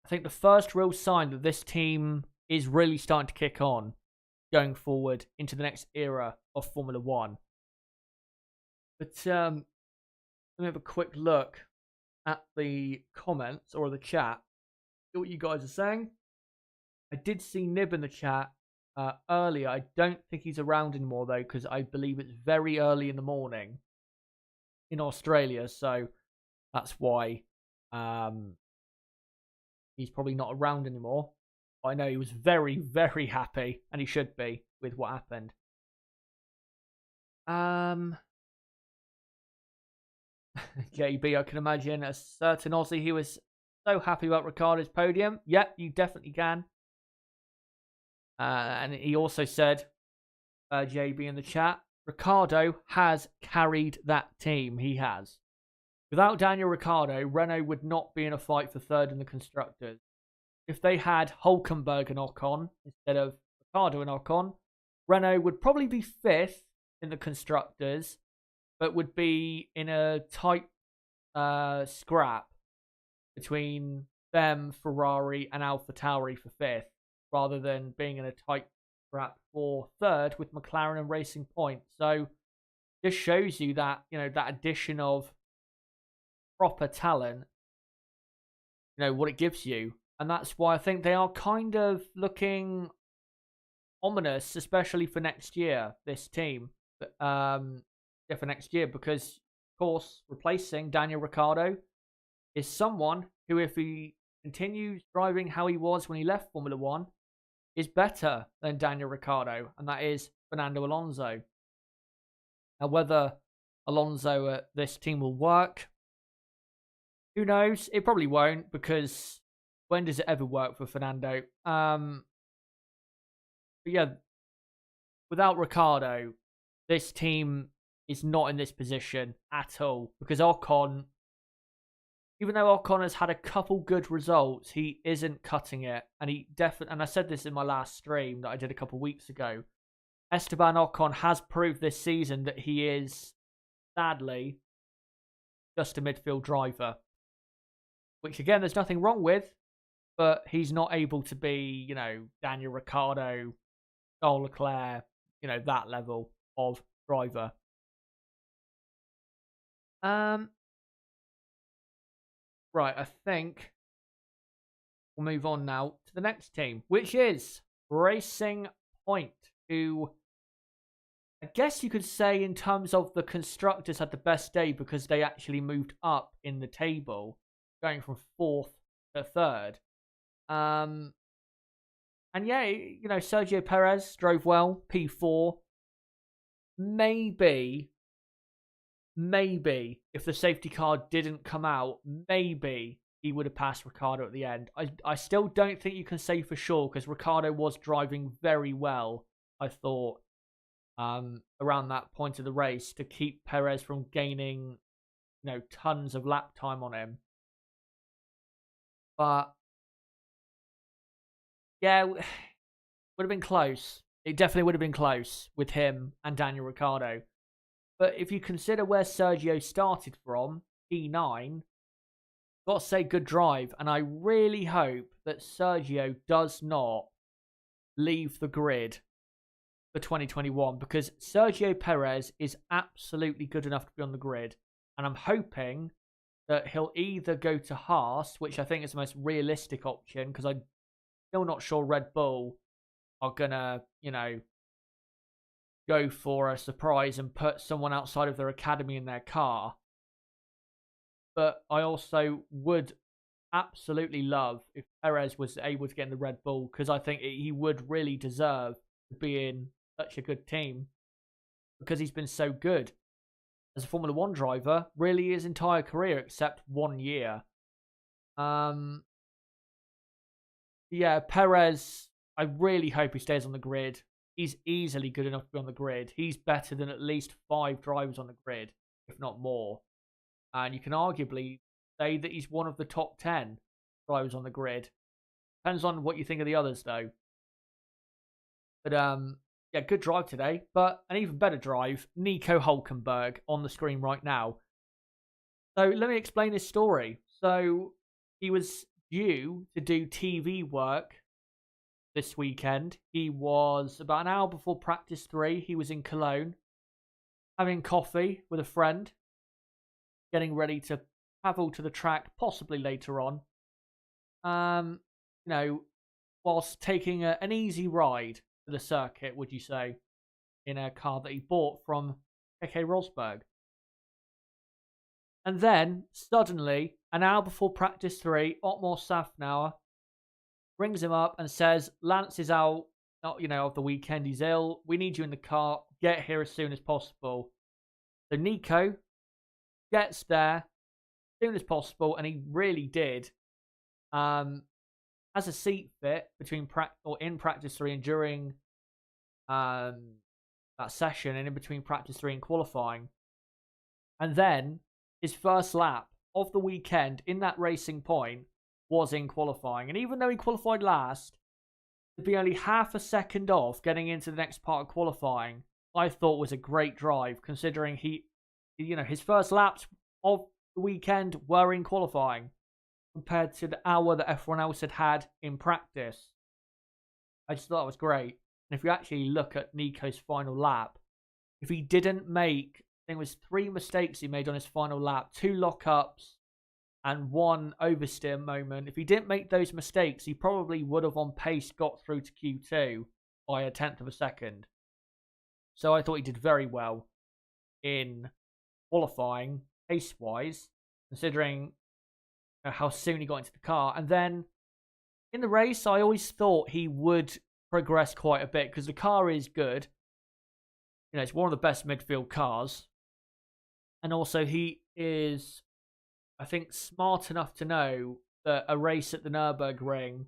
I think, the first real sign that this team is really starting to kick on. going forward into the next era of Formula One. But let me have a quick look at the comments or the chat. See what you guys are saying. I did see Nib in the chat earlier. I don't think he's around anymore though, because I believe it's very early in the morning in Australia, so that's why he's probably not around anymore. I know he was very, very happy, and he should be, with what happened. JB, I can imagine a certain Aussie who was so happy about Ricciardo's podium. Yep, you definitely can. And he also said, JB in the chat, Ricciardo has carried that team. He has. Without Daniel Ricciardo, Renault would not be in a fight for third in the Constructors. If they had Hulkenberg and Ocon instead of Ricciardo and Ocon, Renault would probably be fifth in the Constructors, but would be in a tight scrap between them, Ferrari, and AlphaTauri for fifth, rather than being in a tight scrap for third with McLaren and Racing Point. So this shows you that, that addition of proper talent, what it gives you. And that's why I think they are kind of looking ominous, especially for next year, this team. For next year, because, of course, replacing Daniel Ricciardo is someone who, if he continues driving how he was when he left Formula One, is better than Daniel Ricciardo, and that is Fernando Alonso. Now, whether Alonso at this team will work, who knows? It probably won't, because when does it ever work for Fernando? But yeah, without Ricciardo, this team is not in this position at all, because Ocon, even though Ocon has had a couple good results, he isn't cutting it, and he definitely, and I said this in my last stream that I did a couple weeks ago, Esteban Ocon has proved this season that he is, sadly, just a midfield driver, which again, there's nothing wrong with, but he's not able to be, Daniel Ricciardo, Charles Leclerc, that level of driver. Right, I think we'll move on now to the next team, which is Racing Point, who I guess you could say in terms of the Constructors had the best day because they actually moved up in the table, going from fourth to third. And yeah, Sergio Perez drove well, P4. Maybe if the safety car didn't come out, maybe he would have passed Ricciardo at the end. I still don't think you can say for sure, because Ricciardo was driving very well, I thought, around that point of the race to keep Perez from gaining, tons of lap time on him. But yeah, would have been close. It definitely would have been close with him and Daniel Ricciardo. But if you consider where Sergio started from, P9, got to say good drive. And I really hope that Sergio does not leave the grid for 2021, because Sergio Perez is absolutely good enough to be on the grid. And I'm hoping that he'll either go to Haas, which I think is the most realistic option, because I'm still not sure Red Bull are going to, go for a surprise and put someone outside of their academy in their car. But I also would absolutely love if Perez was able to get in the Red Bull, because I think he would really deserve to be in such a good team, because he's been so good as a Formula One driver, really his entire career except 1 year. Yeah, Perez, I really hope he stays on the grid. He's easily good enough to be on the grid. He's better than at least 5 drivers on the grid, if not more. And you can arguably say that he's one of the top 10 drivers on the grid. Depends on what you think of the others, though. But, yeah, good drive today. But an even better drive, Nico Hulkenberg, on the screen right now. So let me explain his story. So he was due to do TV work this weekend. He was about an hour before practice 3. He was in Cologne, having coffee with a friend, getting ready to travel to the track, possibly later on. You know, whilst taking an easy ride to the circuit, would you say, in a car that he bought from Keke Rosberg. And then, suddenly, an hour before practice 3, Otmar Safnauer rings him up and says, Lance is out, of the weekend, he's ill. We need you in the car. Get here as soon as possible. So Nico gets there as soon as possible, and he really did. Has a seat fit in practice 3 and during that session, and in between practice 3 and qualifying. And then his first lap of the weekend in that Racing Point was in qualifying. And even though he qualified last, to be only half a second off getting into the next part of qualifying, I thought was a great drive, considering his first laps of the weekend were in qualifying compared to the hour that everyone else had in practice. I just thought it was great. And if you actually look at Nico's final lap, if he didn't make, I think it was 3 mistakes he made on his final lap, 2 lockups and 1 oversteer moment. If he didn't make those mistakes, he probably would have on pace got through to Q2 by a tenth of a second. So I thought he did very well in qualifying, pace-wise, considering how soon he got into the car. And then in the race, I always thought he would progress quite a bit because the car is good. It's one of the best midfield cars. And also he is, I think, smart enough to know that a race at the Nurburgring,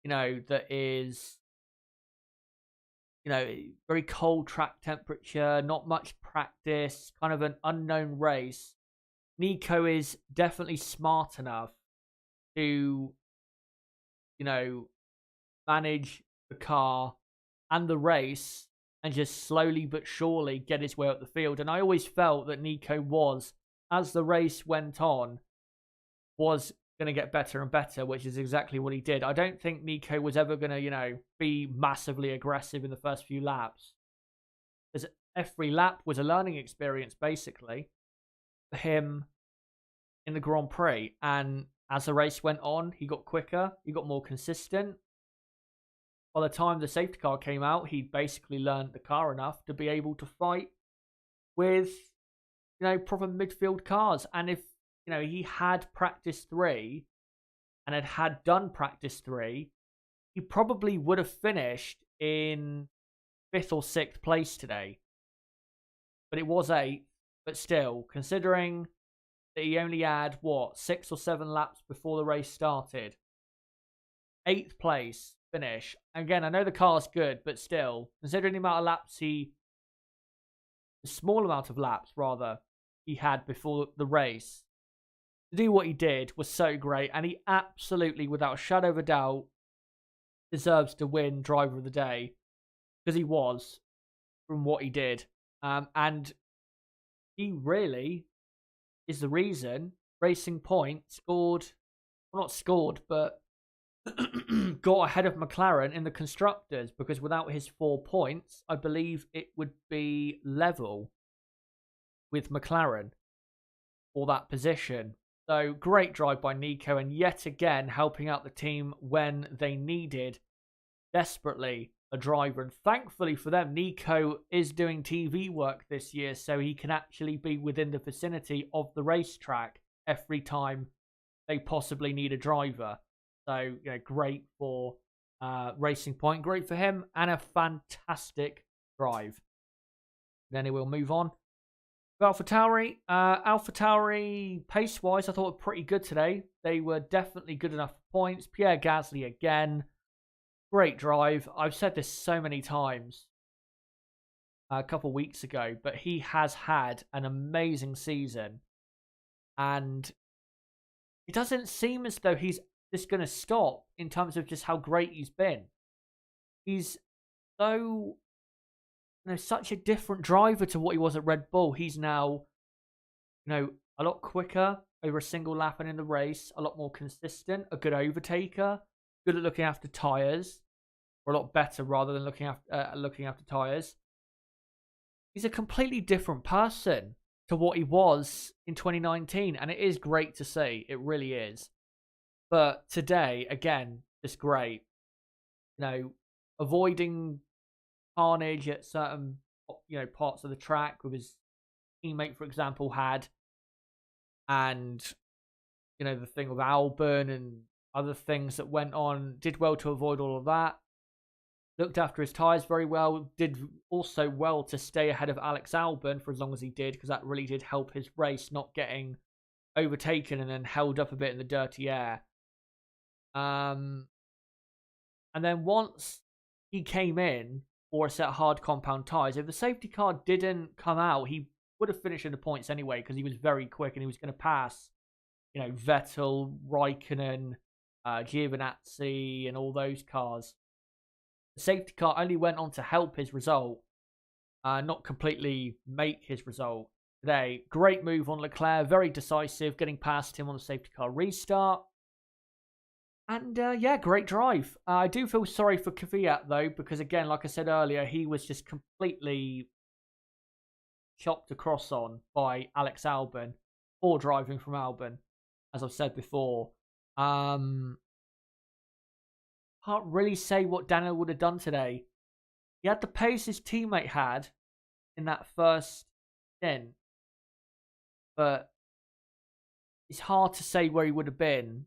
that is, very cold track temperature, not much practice, kind of an unknown race. Nico is definitely smart enough to, manage the car and the race and just slowly but surely get his way up the field. And I always felt that Nico was, as the race went on, was going to get better and better, which is exactly what he did. I don't think Nico was ever going to, be massively aggressive in the first few laps. Because every lap was a learning experience, basically, for him in the Grand Prix. And as the race went on, he got quicker, he got more consistent. By the time the safety car came out, he'd basically learned the car enough to be able to fight with, proper midfield cars. And if, he had practice 3 and had done practice 3, he probably would have finished in 5th or 6th place today. But it was 8th. But still, considering that he only had, 6 or 7 laps before the race started. 8th place finish. Again, I know the car's good, but still, considering the amount of laps the small amount of laps, rather, he had before the race, to do what he did was so great. And he absolutely, without a shadow of a doubt, deserves to win Driver of the Day. Because he was, from what he did. And he really is the reason Racing Point not scored, but got ahead of McLaren in the Constructors, because without his 4 points, I believe it would be level with McLaren for that position. So great drive by Nico, and yet again helping out the team when they needed desperately a driver. And thankfully for them, Nico is doing TV work this year, so he can actually be within the vicinity of the racetrack every time they possibly need a driver. So, great for Racing Point. Great for him, and a fantastic drive. Then we'll move on. AlphaTauri. AlphaTauri, pace-wise, I thought were pretty good today. They were definitely good enough for points. Pierre Gasly again. Great drive. I've said this so many times a couple weeks ago, but he has had an amazing season. And it doesn't seem as though he's just going to stop in terms of just how great he's been. He's so, such a different driver to what he was at Red Bull. He's now, a lot quicker over a single lap and in the race, a lot more consistent, a good overtaker, good at looking after tyres. or a lot better rather than looking after tyres. He's a completely different person to what he was in 2019, and it is great to see. It really is. But today, again, just great. Avoiding carnage at certain parts of the track with his teammate, for example, had, and the thing with Albon and other things that went on. Did well to avoid all of that. Looked after his tyres very well. Did also well to stay ahead of Alex Albon for as long as he did, because that really did help his race not getting overtaken and then held up a bit in the dirty air. And then once he came in for a set of hard compound tyres, if the safety car didn't come out, he would have finished in the points anyway, because he was very quick and he was going to pass, Vettel, Raikkonen, Giovinazzi, and all those cars. The safety car only went on to help his result, not completely make his result today. Great move on Leclerc, very decisive, getting past him on the safety car restart. And yeah, great drive. I do feel sorry for Kvyat though, because again, like I said earlier, he was just completely chopped across on by Alex Albon. Poor driving from Albon, as I've said before. Can't really say what Daniel would have done today. He had the pace his teammate had in that first stint, but it's hard to say where he would have been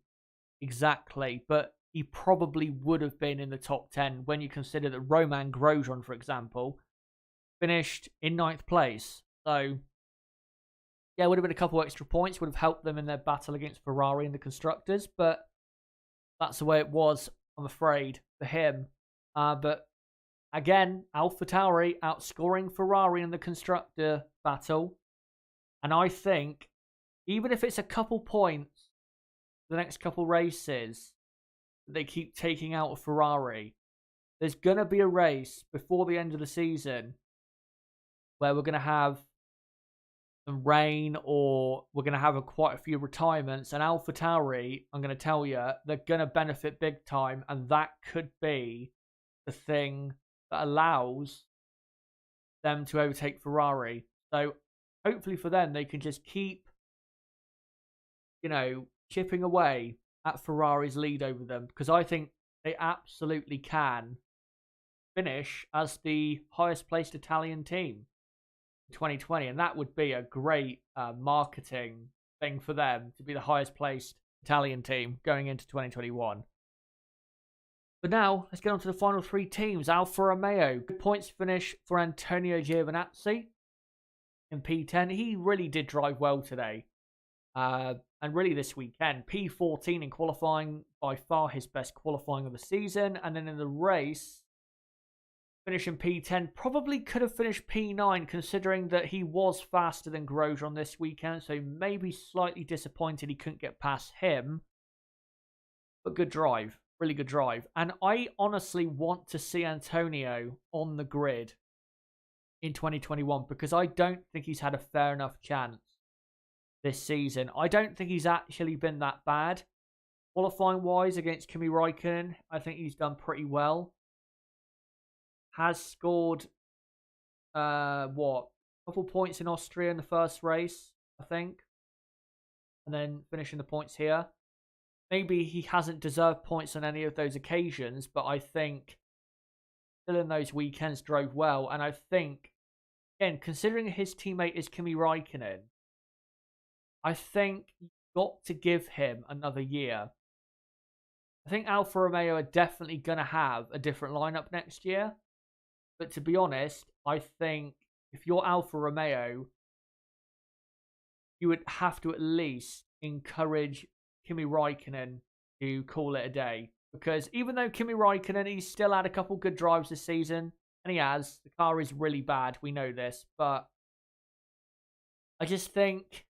exactly, but he probably would have been in the top 10 when you consider that Romain Grosjean, for example, finished in 9th place. So, yeah, it would have been a couple extra points, would have helped them in their battle against Ferrari and the constructors, but that's the way it was, I'm afraid, for him. But again, AlphaTauri outscoring Ferrari in the constructor battle. And I think, even if it's a couple points the next couple races they keep taking out of Ferrari, there's going to be a race before the end of the season where we're going to have some rain, or we're going to have quite a few retirements, and AlphaTauri, I'm going to tell you, they're going to benefit big time, and that could be the thing that allows them to overtake Ferrari. So hopefully for them, they can just keep, chipping away at Ferrari's lead over them, because I think they absolutely can finish as the highest placed Italian team in 2020, and that would be a great marketing thing for them to be the highest placed Italian team going into 2021. But now let's get on to the final 3 teams. Alfa Romeo, good points finish for Antonio Giovinazzi in P10. He really did drive well today. And really this weekend, P14 in qualifying, by far his best qualifying of the season. And then in the race, finishing P10, probably could have finished P9 considering that he was faster than Grosjean this weekend. So maybe slightly disappointed he couldn't get past him. But good drive, really good drive. And I honestly want to see Antonio on the grid in 2021, because I don't think he's had a fair enough chance this season. I don't think he's actually been that bad. Qualifying wise against Kimi Räikkönen, I think he's done pretty well. Has scored a couple points in Austria in the first race, I think. And then finishing the points here. Maybe he hasn't deserved points on any of those occasions, but I think still in those weekends drove well. And I think, again, considering his teammate is Kimi Räikkönen, I think you've got to give him another year. I think Alfa Romeo are definitely going to have a different lineup next year. But to be honest, I think if you're Alfa Romeo, you would have to at least encourage Kimi Räikkönen to call it a day. Because even though Kimi Räikkönen, he's still had a couple good drives this season, and he has, the car is really bad, we know this, but I just think,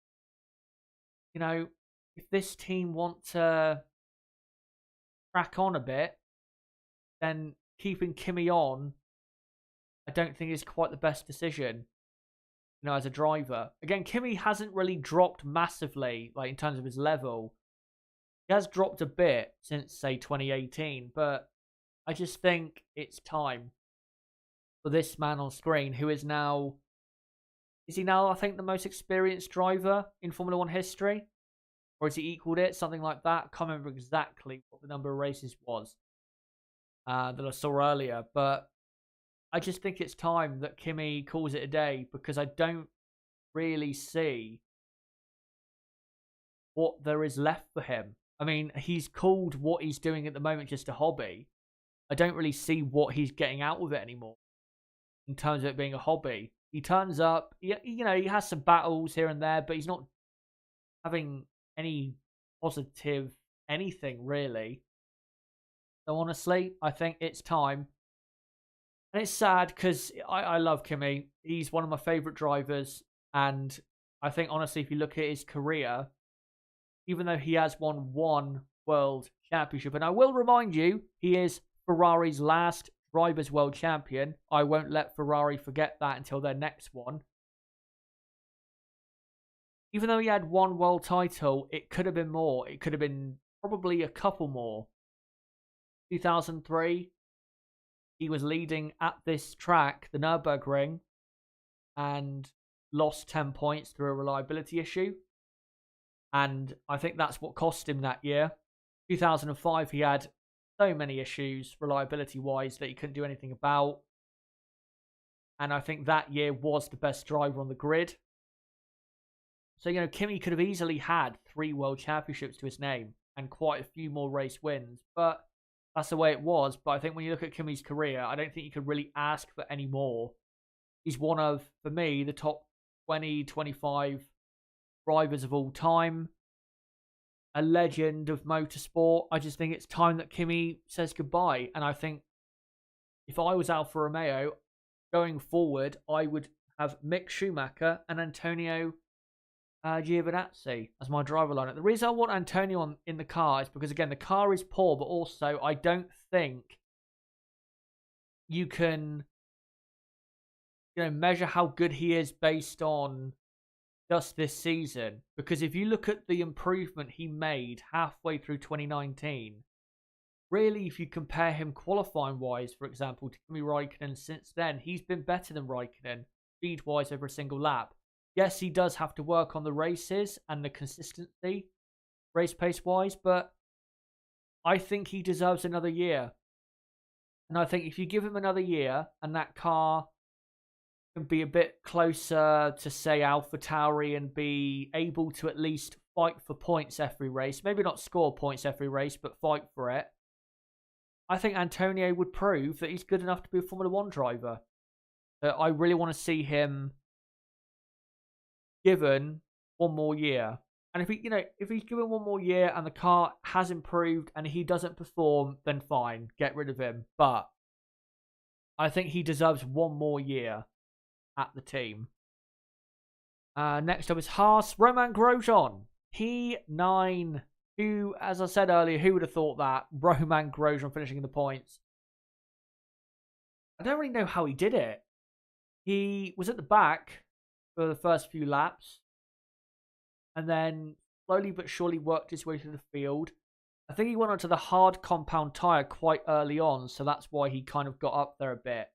if this team want to crack on a bit, then keeping Kimi on, I don't think is quite the best decision, as a driver. Again, Kimi hasn't really dropped massively, in terms of his level. He has dropped a bit since, say, 2018, but I just think it's time for this man on screen, who is now, is he now, I think, the most experienced driver in Formula One history? Or has he equaled it? Something like that. I can't remember exactly what the number of races was that I saw earlier. But I just think it's time that Kimi calls it a day, because I don't really see what there is left for him. I mean, he's called what he's doing at the moment just a hobby. I don't really see what he's getting out of it anymore in terms of it being a hobby. He turns up, he has some battles here and there, but he's not having any positive anything, really. So honestly, I think it's time. And it's sad because I love Kimi. He's one of my favourite drivers. And I think, honestly, if you look at his career, even though he has won one world championship, and I will remind you, he is Ferrari's last Drivers' World Champion. I won't let Ferrari forget that until their next one. Even though he had one world title, it could have been more. It could have been probably a couple more. 2003, he was leading at this track, the Nurburgring, and lost 10 points through a reliability issue. And I think that's what cost him that year. 2005, he had so many issues reliability-wise that he couldn't do anything about. And I think that year was the best driver on the grid. So, Kimi could have easily had 3 world championships to his name and quite a few more race wins. But that's the way it was. But I think when you look at Kimi's career, I don't think you could really ask for any more. He's one of, for me, the top 20, 25 drivers of all time. A legend of motorsport. I just think it's time that Kimi says goodbye. And I think if I was Alfa Romeo, going forward, I would have Mick Schumacher and Antonio Giovinazzi as my driver lineup. The reason I want Antonio in the car is because, again, the car is poor, but also I don't think you can measure how good he is based on just this season. Because if you look at the improvement he made halfway through 2019, really, if you compare him qualifying wise, for example, to Kimi Raikkonen, since then he's been better than Raikkonen speed wise over a single lap. Yes, he does have to work on the races and the consistency race pace wise, but I think he deserves another year. And I think if you give him another year and that car can be a bit closer to, say, AlphaTauri and be able to at least fight for points every race, maybe not score points every race, but fight for it, I think Antonio would prove that he's good enough to be a Formula One driver. I really want to see him given one more year. And if he's given one more year and the car has improved and he doesn't perform, then fine, get rid of him. But I think he deserves one more year at the team. Next up is Haas, Romain Grosjean, P9. Who, as I said earlier, who would have thought that? Romain Grosjean finishing in the points. I don't really know how he did it. He was at the back for the first few laps, and then slowly but surely worked his way through the field. I think he went onto the hard compound tyre quite early on, so that's why he kind of got up there a bit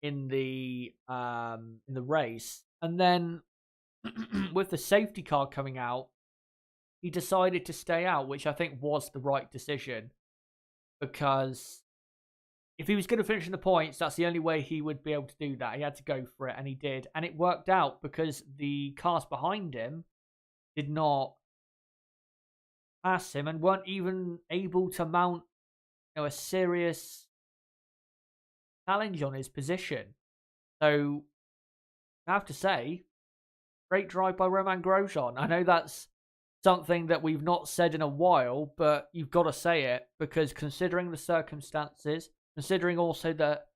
in the race. And then with the safety car coming out, he decided to stay out, which I think was the right decision, because if he was going to finish in the points, that's the only way he would be able to do that. He had to go for it, and he did. And it worked out because the cars behind him did not pass him and weren't even able to mount a serious challenge on his position. So I have to say, great drive by Romain Grosjean. I know that's something that we've not said in a while, but you've got to say it, because considering the circumstances, considering also that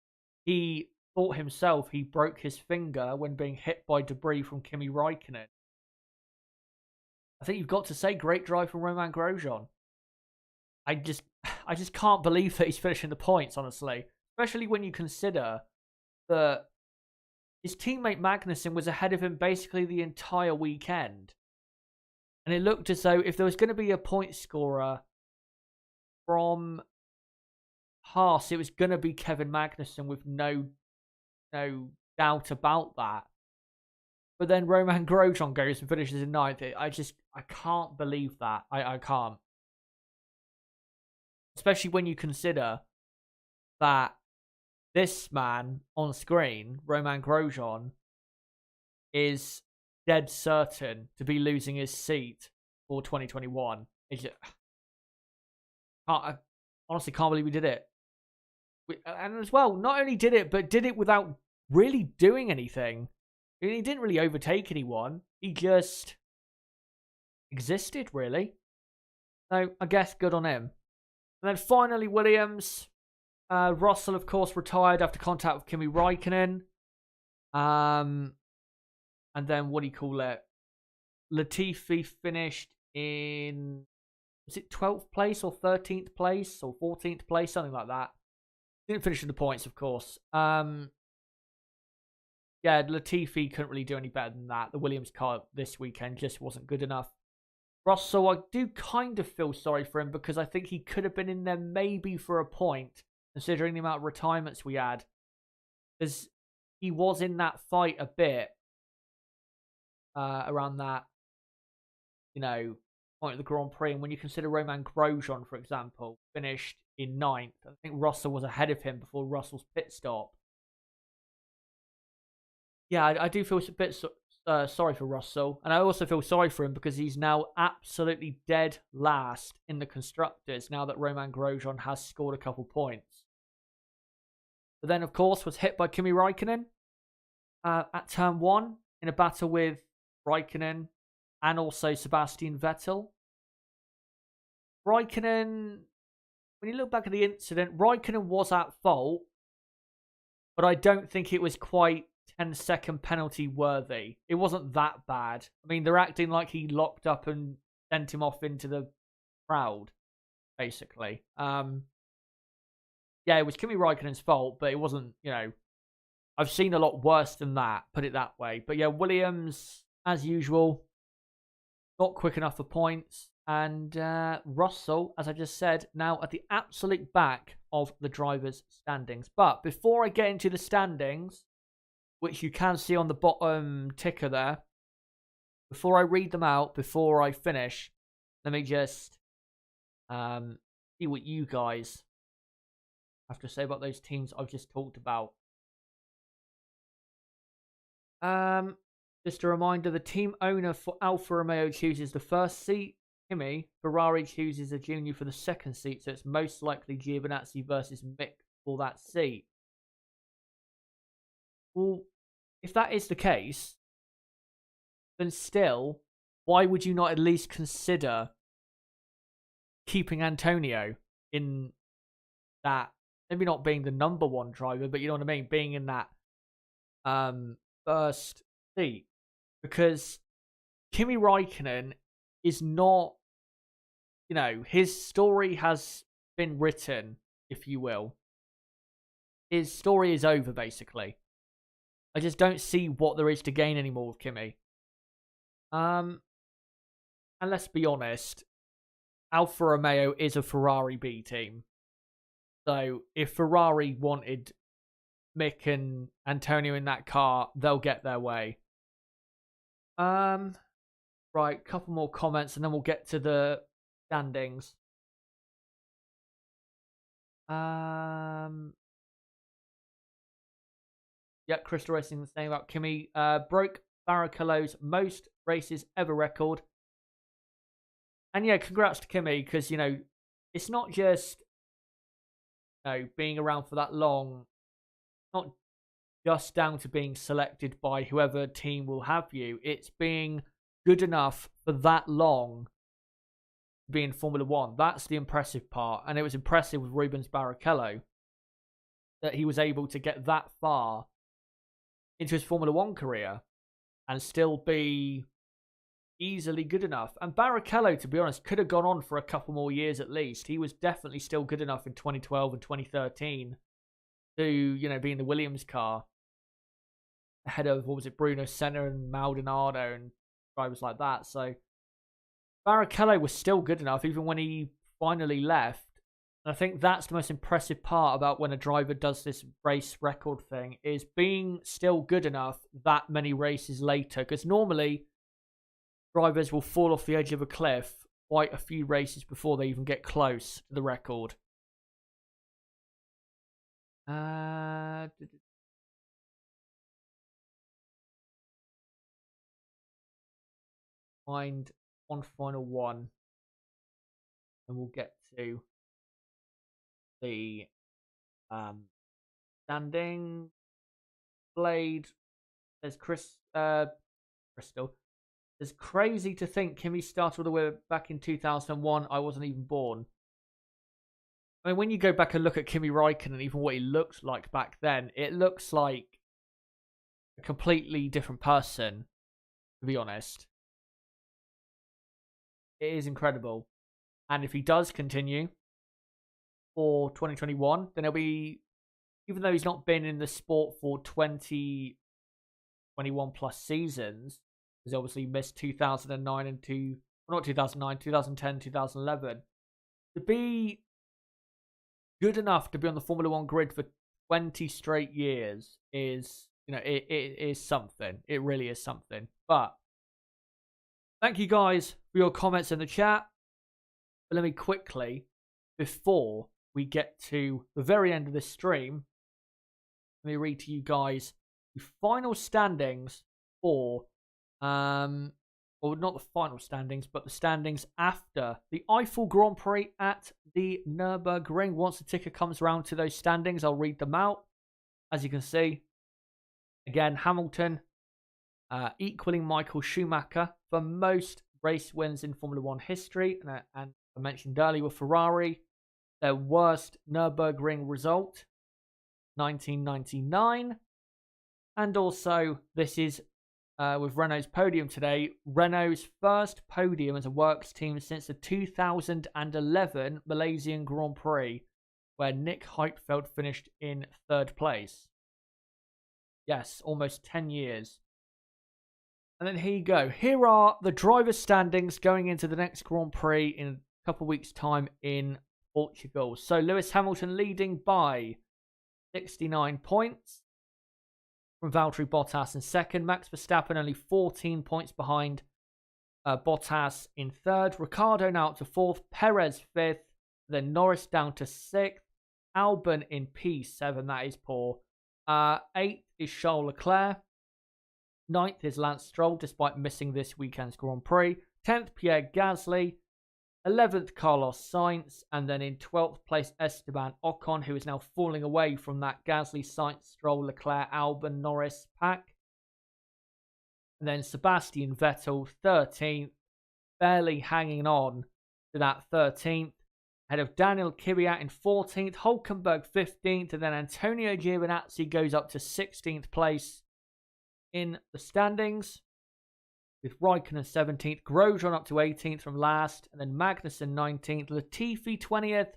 he thought himself he broke his finger when being hit by debris from Kimi Raikkonen, I think you've got to say great drive from Romain Grosjean. I just can't believe that he's finishing the points, honestly. Especially when you consider that his teammate Magnussen was ahead of him basically the entire weekend. And it looked as though if there was going to be a point scorer from Haas, it was going to be Kevin Magnussen with no doubt about that. But then Romain Grosjean goes and finishes in 9th. I can't believe that. I can't. Especially when you consider that this man on screen, Romain Grosjean, is dead certain to be losing his seat for 2021. I honestly can't believe we did it. And as well, not only did it, but did it without really doing anything. He didn't really overtake anyone. He just existed, really. So, I guess good on him. And then finally, Williams. Russell, of course, retired after contact with Kimi Raikkonen. And then, what do you call it? Latifi finished in, was it 12th place or 13th place or 14th place? Something like that. Didn't finish in the points, of course. Yeah, Latifi couldn't really do any better than that. The Williams car this weekend just wasn't good enough. Russell, I do kind of feel sorry for him because I think he could have been in there maybe for a point, considering the amount of retirements we had. Because he was in that fight a bit around that, point of the Grand Prix. And when you consider Romain Grosjean, for example, finished in 9th, I think Russell was ahead of him before Russell's pit stop. Yeah, I do feel a bit sorry for Russell. And I also feel sorry for him because he's now absolutely dead last in the Constructors now that Romain Grosjean has scored a couple points. But then, of course, was hit by Kimi Raikkonen at turn 1 in a battle with Raikkonen and also Sebastian Vettel. Raikkonen, when you look back at the incident, Raikkonen was at fault, but I don't think it was quite 10-second penalty worthy. It wasn't that bad. I mean, they're acting like he locked up and sent him off into the crowd, basically. Yeah, it was Kimi Raikkonen's fault, but it wasn't, I've seen a lot worse than that, put it that way. But yeah, Williams, as usual, not quick enough for points. And Russell, as I just said, now at the absolute back of the drivers' standings. But before I get into the standings, which you can see on the bottom ticker there, before I read them out, before I finish, let me just see what you guys have to say about those teams I've just talked about. Just a reminder, the team owner for Alfa Romeo chooses the first seat. Kimi, Ferrari chooses a junior for the second seat, so it's most likely Giovinazzi versus Mick for that seat. Well, if that is the case, then still, why would you not at least consider keeping Antonio in that, maybe not being the number 1 driver, but you know what I mean, being in that first seat? Because Kimi Raikkonen is not, his story has been written, if you will. His story is over, basically. I just don't see what there is to gain anymore with Kimi. And let's be honest, Alfa Romeo is a Ferrari B team. So if Ferrari wanted Mick and Antonio in that car, they'll get their way. Right, couple more comments and then we'll get to the standings. Yeah, Crystal Racing was saying about Kimi. Broke Barrichello's most races ever record. And yeah, congrats to Kimi, because, it's not just, being around for that long. Not just down to being selected by whoever team will have you. It's being good enough for that long to be in Formula 1. That's the impressive part. And it was impressive with Rubens Barrichello that he was able to get that far into his Formula 1 career and still be easily good enough. And Barrichello, to be honest, could have gone on for a couple more years at least. He was definitely still good enough in 2012 and 2013 to, be in the Williams car ahead of, Bruno Senna and Maldonado and drivers like that. So Barrichello was still good enough even when he finally left And I think that's the most impressive part about when a driver does this race record thing, is being still good enough that many races later. Because normally, drivers will fall off the edge of a cliff quite a few races before they even get close to the record. Find one final one, and we'll get to the standing blade. There's Crystal. It's crazy to think Kimi started all the way back in 2001. I wasn't even born. I mean, when you go back and look at Kimi Räikkönen, even what he looked like back then, it looks like a completely different person, to be honest. It is incredible. And if he does continue for 2021, then he'll be, even though he's not been in the sport for 21 plus seasons, he's obviously missed 2009 and not 2009, 2010, 2011, to be good enough to be on the Formula One grid for 20 straight years is, it is something. It really is something. But thank you guys for your comments in the chat. But let me quickly, before we get to the very end of this stream, let me read to you guys the final standings for, well, not the final standings, but the standings after the Eifel Grand Prix at the Nurburgring. Once the ticker comes around to those standings, I'll read them out. As you can see, again, Hamilton equaling Michael Schumacher for most race wins in Formula One history. And I mentioned earlier with Ferrari, their worst Nurburgring result, 1999. And also, this is with Renault's podium today, Renault's first podium as a works team since the 2011 Malaysian Grand Prix, where Nick Heidfeld finished in 3rd place. Yes, almost 10 years. And then here you go. Here are the driver standings going into the next Grand Prix in a couple of weeks' time in Portugal. So Lewis Hamilton leading by 69 points. From Valtteri Bottas in 2nd. Max Verstappen only 14 points behind Bottas in 3rd. Ricciardo now up to 4th. Perez 5th. Then Norris down to 6th. Albon in P7. That is poor. 8th is Charles Leclerc. 9th is Lance Stroll, despite missing this weekend's Grand Prix. 10th, Pierre Gasly. 11th, Carlos Sainz. And then in 12th place, Esteban Ocon, who is now falling away from that Gasly, Sainz, Stroll, Leclerc, Albon, Norris pack. And then Sebastian Vettel, 13th, barely hanging on to that 13th. Ahead of Daniel Kvyat in 14th, Hulkenberg 15th, and then Antonio Giovinazzi goes up to 16th place in the standings, with Raikkonen 17th, Grosjean up to 18th from last, and then Magnussen 19th, Latifi 20th,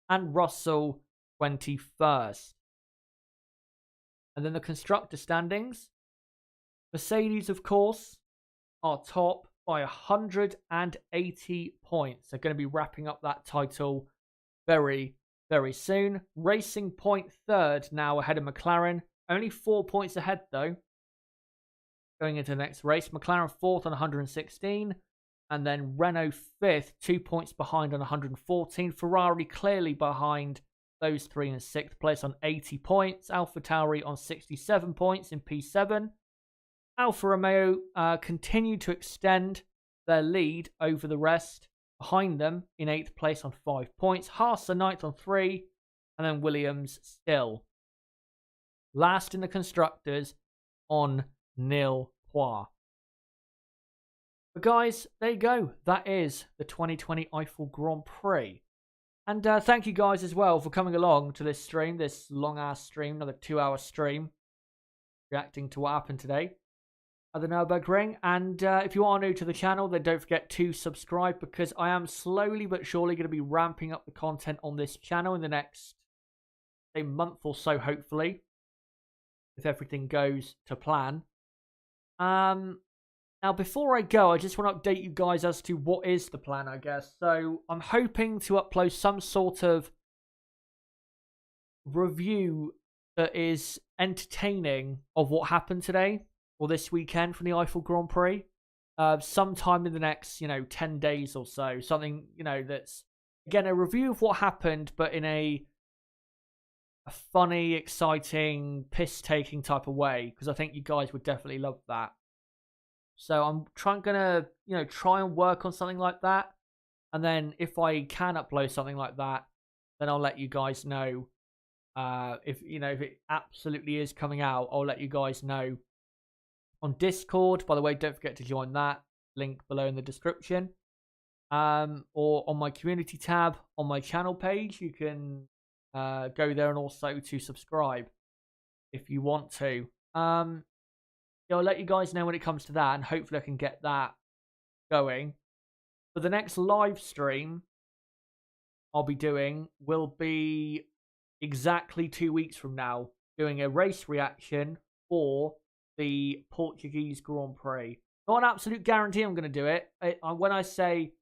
and Russell 21st. And then the constructor standings, Mercedes, of course, are top by 180 points. They're going to be wrapping up that title very, very soon. Racing Point 3rd now ahead of McLaren. Only 4 points ahead, though. Going into the next race, McLaren 4th on 116, and then Renault 5th, 2 points behind on 114. Ferrari clearly behind those three in 6th place on 80 points. AlphaTauri on 67 points in P7. Alfa Romeo continue to extend their lead over the rest, behind them in 8th place on 5 points. Haas are 9th on 3, and then Williams still last in the constructors on 0 points. But guys, there you go. That is the 2020 Eifel Grand Prix. And thank you guys as well for coming along to this stream, this long-ass stream, another 2-hour stream, reacting to what happened today at the Nürburgring. And if you are new to the channel, then don't forget to subscribe, because I am slowly but surely going to be ramping up the content on this channel in the next, say, month or so, hopefully, if everything goes to plan. Now, before I go, I just want to update you guys as to what is the plan, I guess. So I'm hoping to upload some sort of review that is entertaining of what happened today or this weekend from the Eifel Grand Prix. Sometime in the next, 10 days or so. Something, that's, again, a review of what happened, but in a funny, exciting, piss-taking type of way, because I think you guys would definitely love that. So I'm gonna try and work on something like that, and then if I can upload something like that, then I'll let you guys know. If it absolutely is coming out, I'll let you guys know on Discord. By the way, don't forget to join that. Link below in the description. Or on my community tab on my channel page, you can go there, and also to subscribe if you want to. I'll let you guys know when it comes to that, and hopefully I can get that going. But the next live stream I'll be doing will be exactly 2 weeks from now, doing a race reaction for the Portuguese Grand Prix. Not an absolute guarantee I'm going to do it. When I say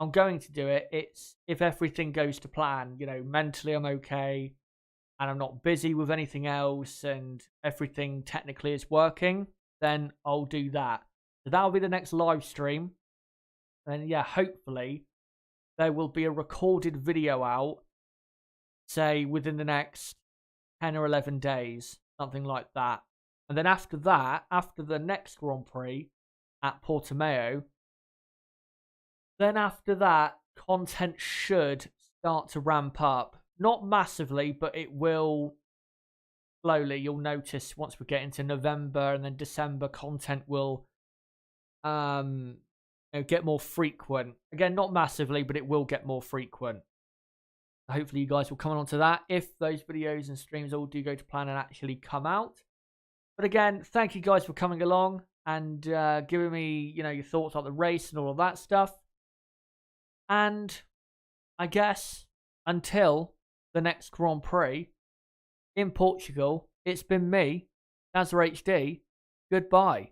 I'm going to do it, it's if everything goes to plan. Mentally I'm okay, and I'm not busy with anything else, and everything technically is working, then I'll do that. So that'll be the next live stream. And yeah, hopefully there will be a recorded video out, say within the next 10 or 11 days, something like that. And then after that, after the next Grand Prix at Portimao, then after that, content should start to ramp up. Not massively, but it will slowly. You'll notice once we get into November and then December, content will get more frequent. Again, not massively, but it will get more frequent. Hopefully you guys will come on to that if those videos and streams all do go to plan and actually come out. But again, thank you guys for coming along and giving me, your thoughts on the race and all of that stuff. And I guess until the next Grand Prix in Portugal, it's been me, Nazar HD. Goodbye.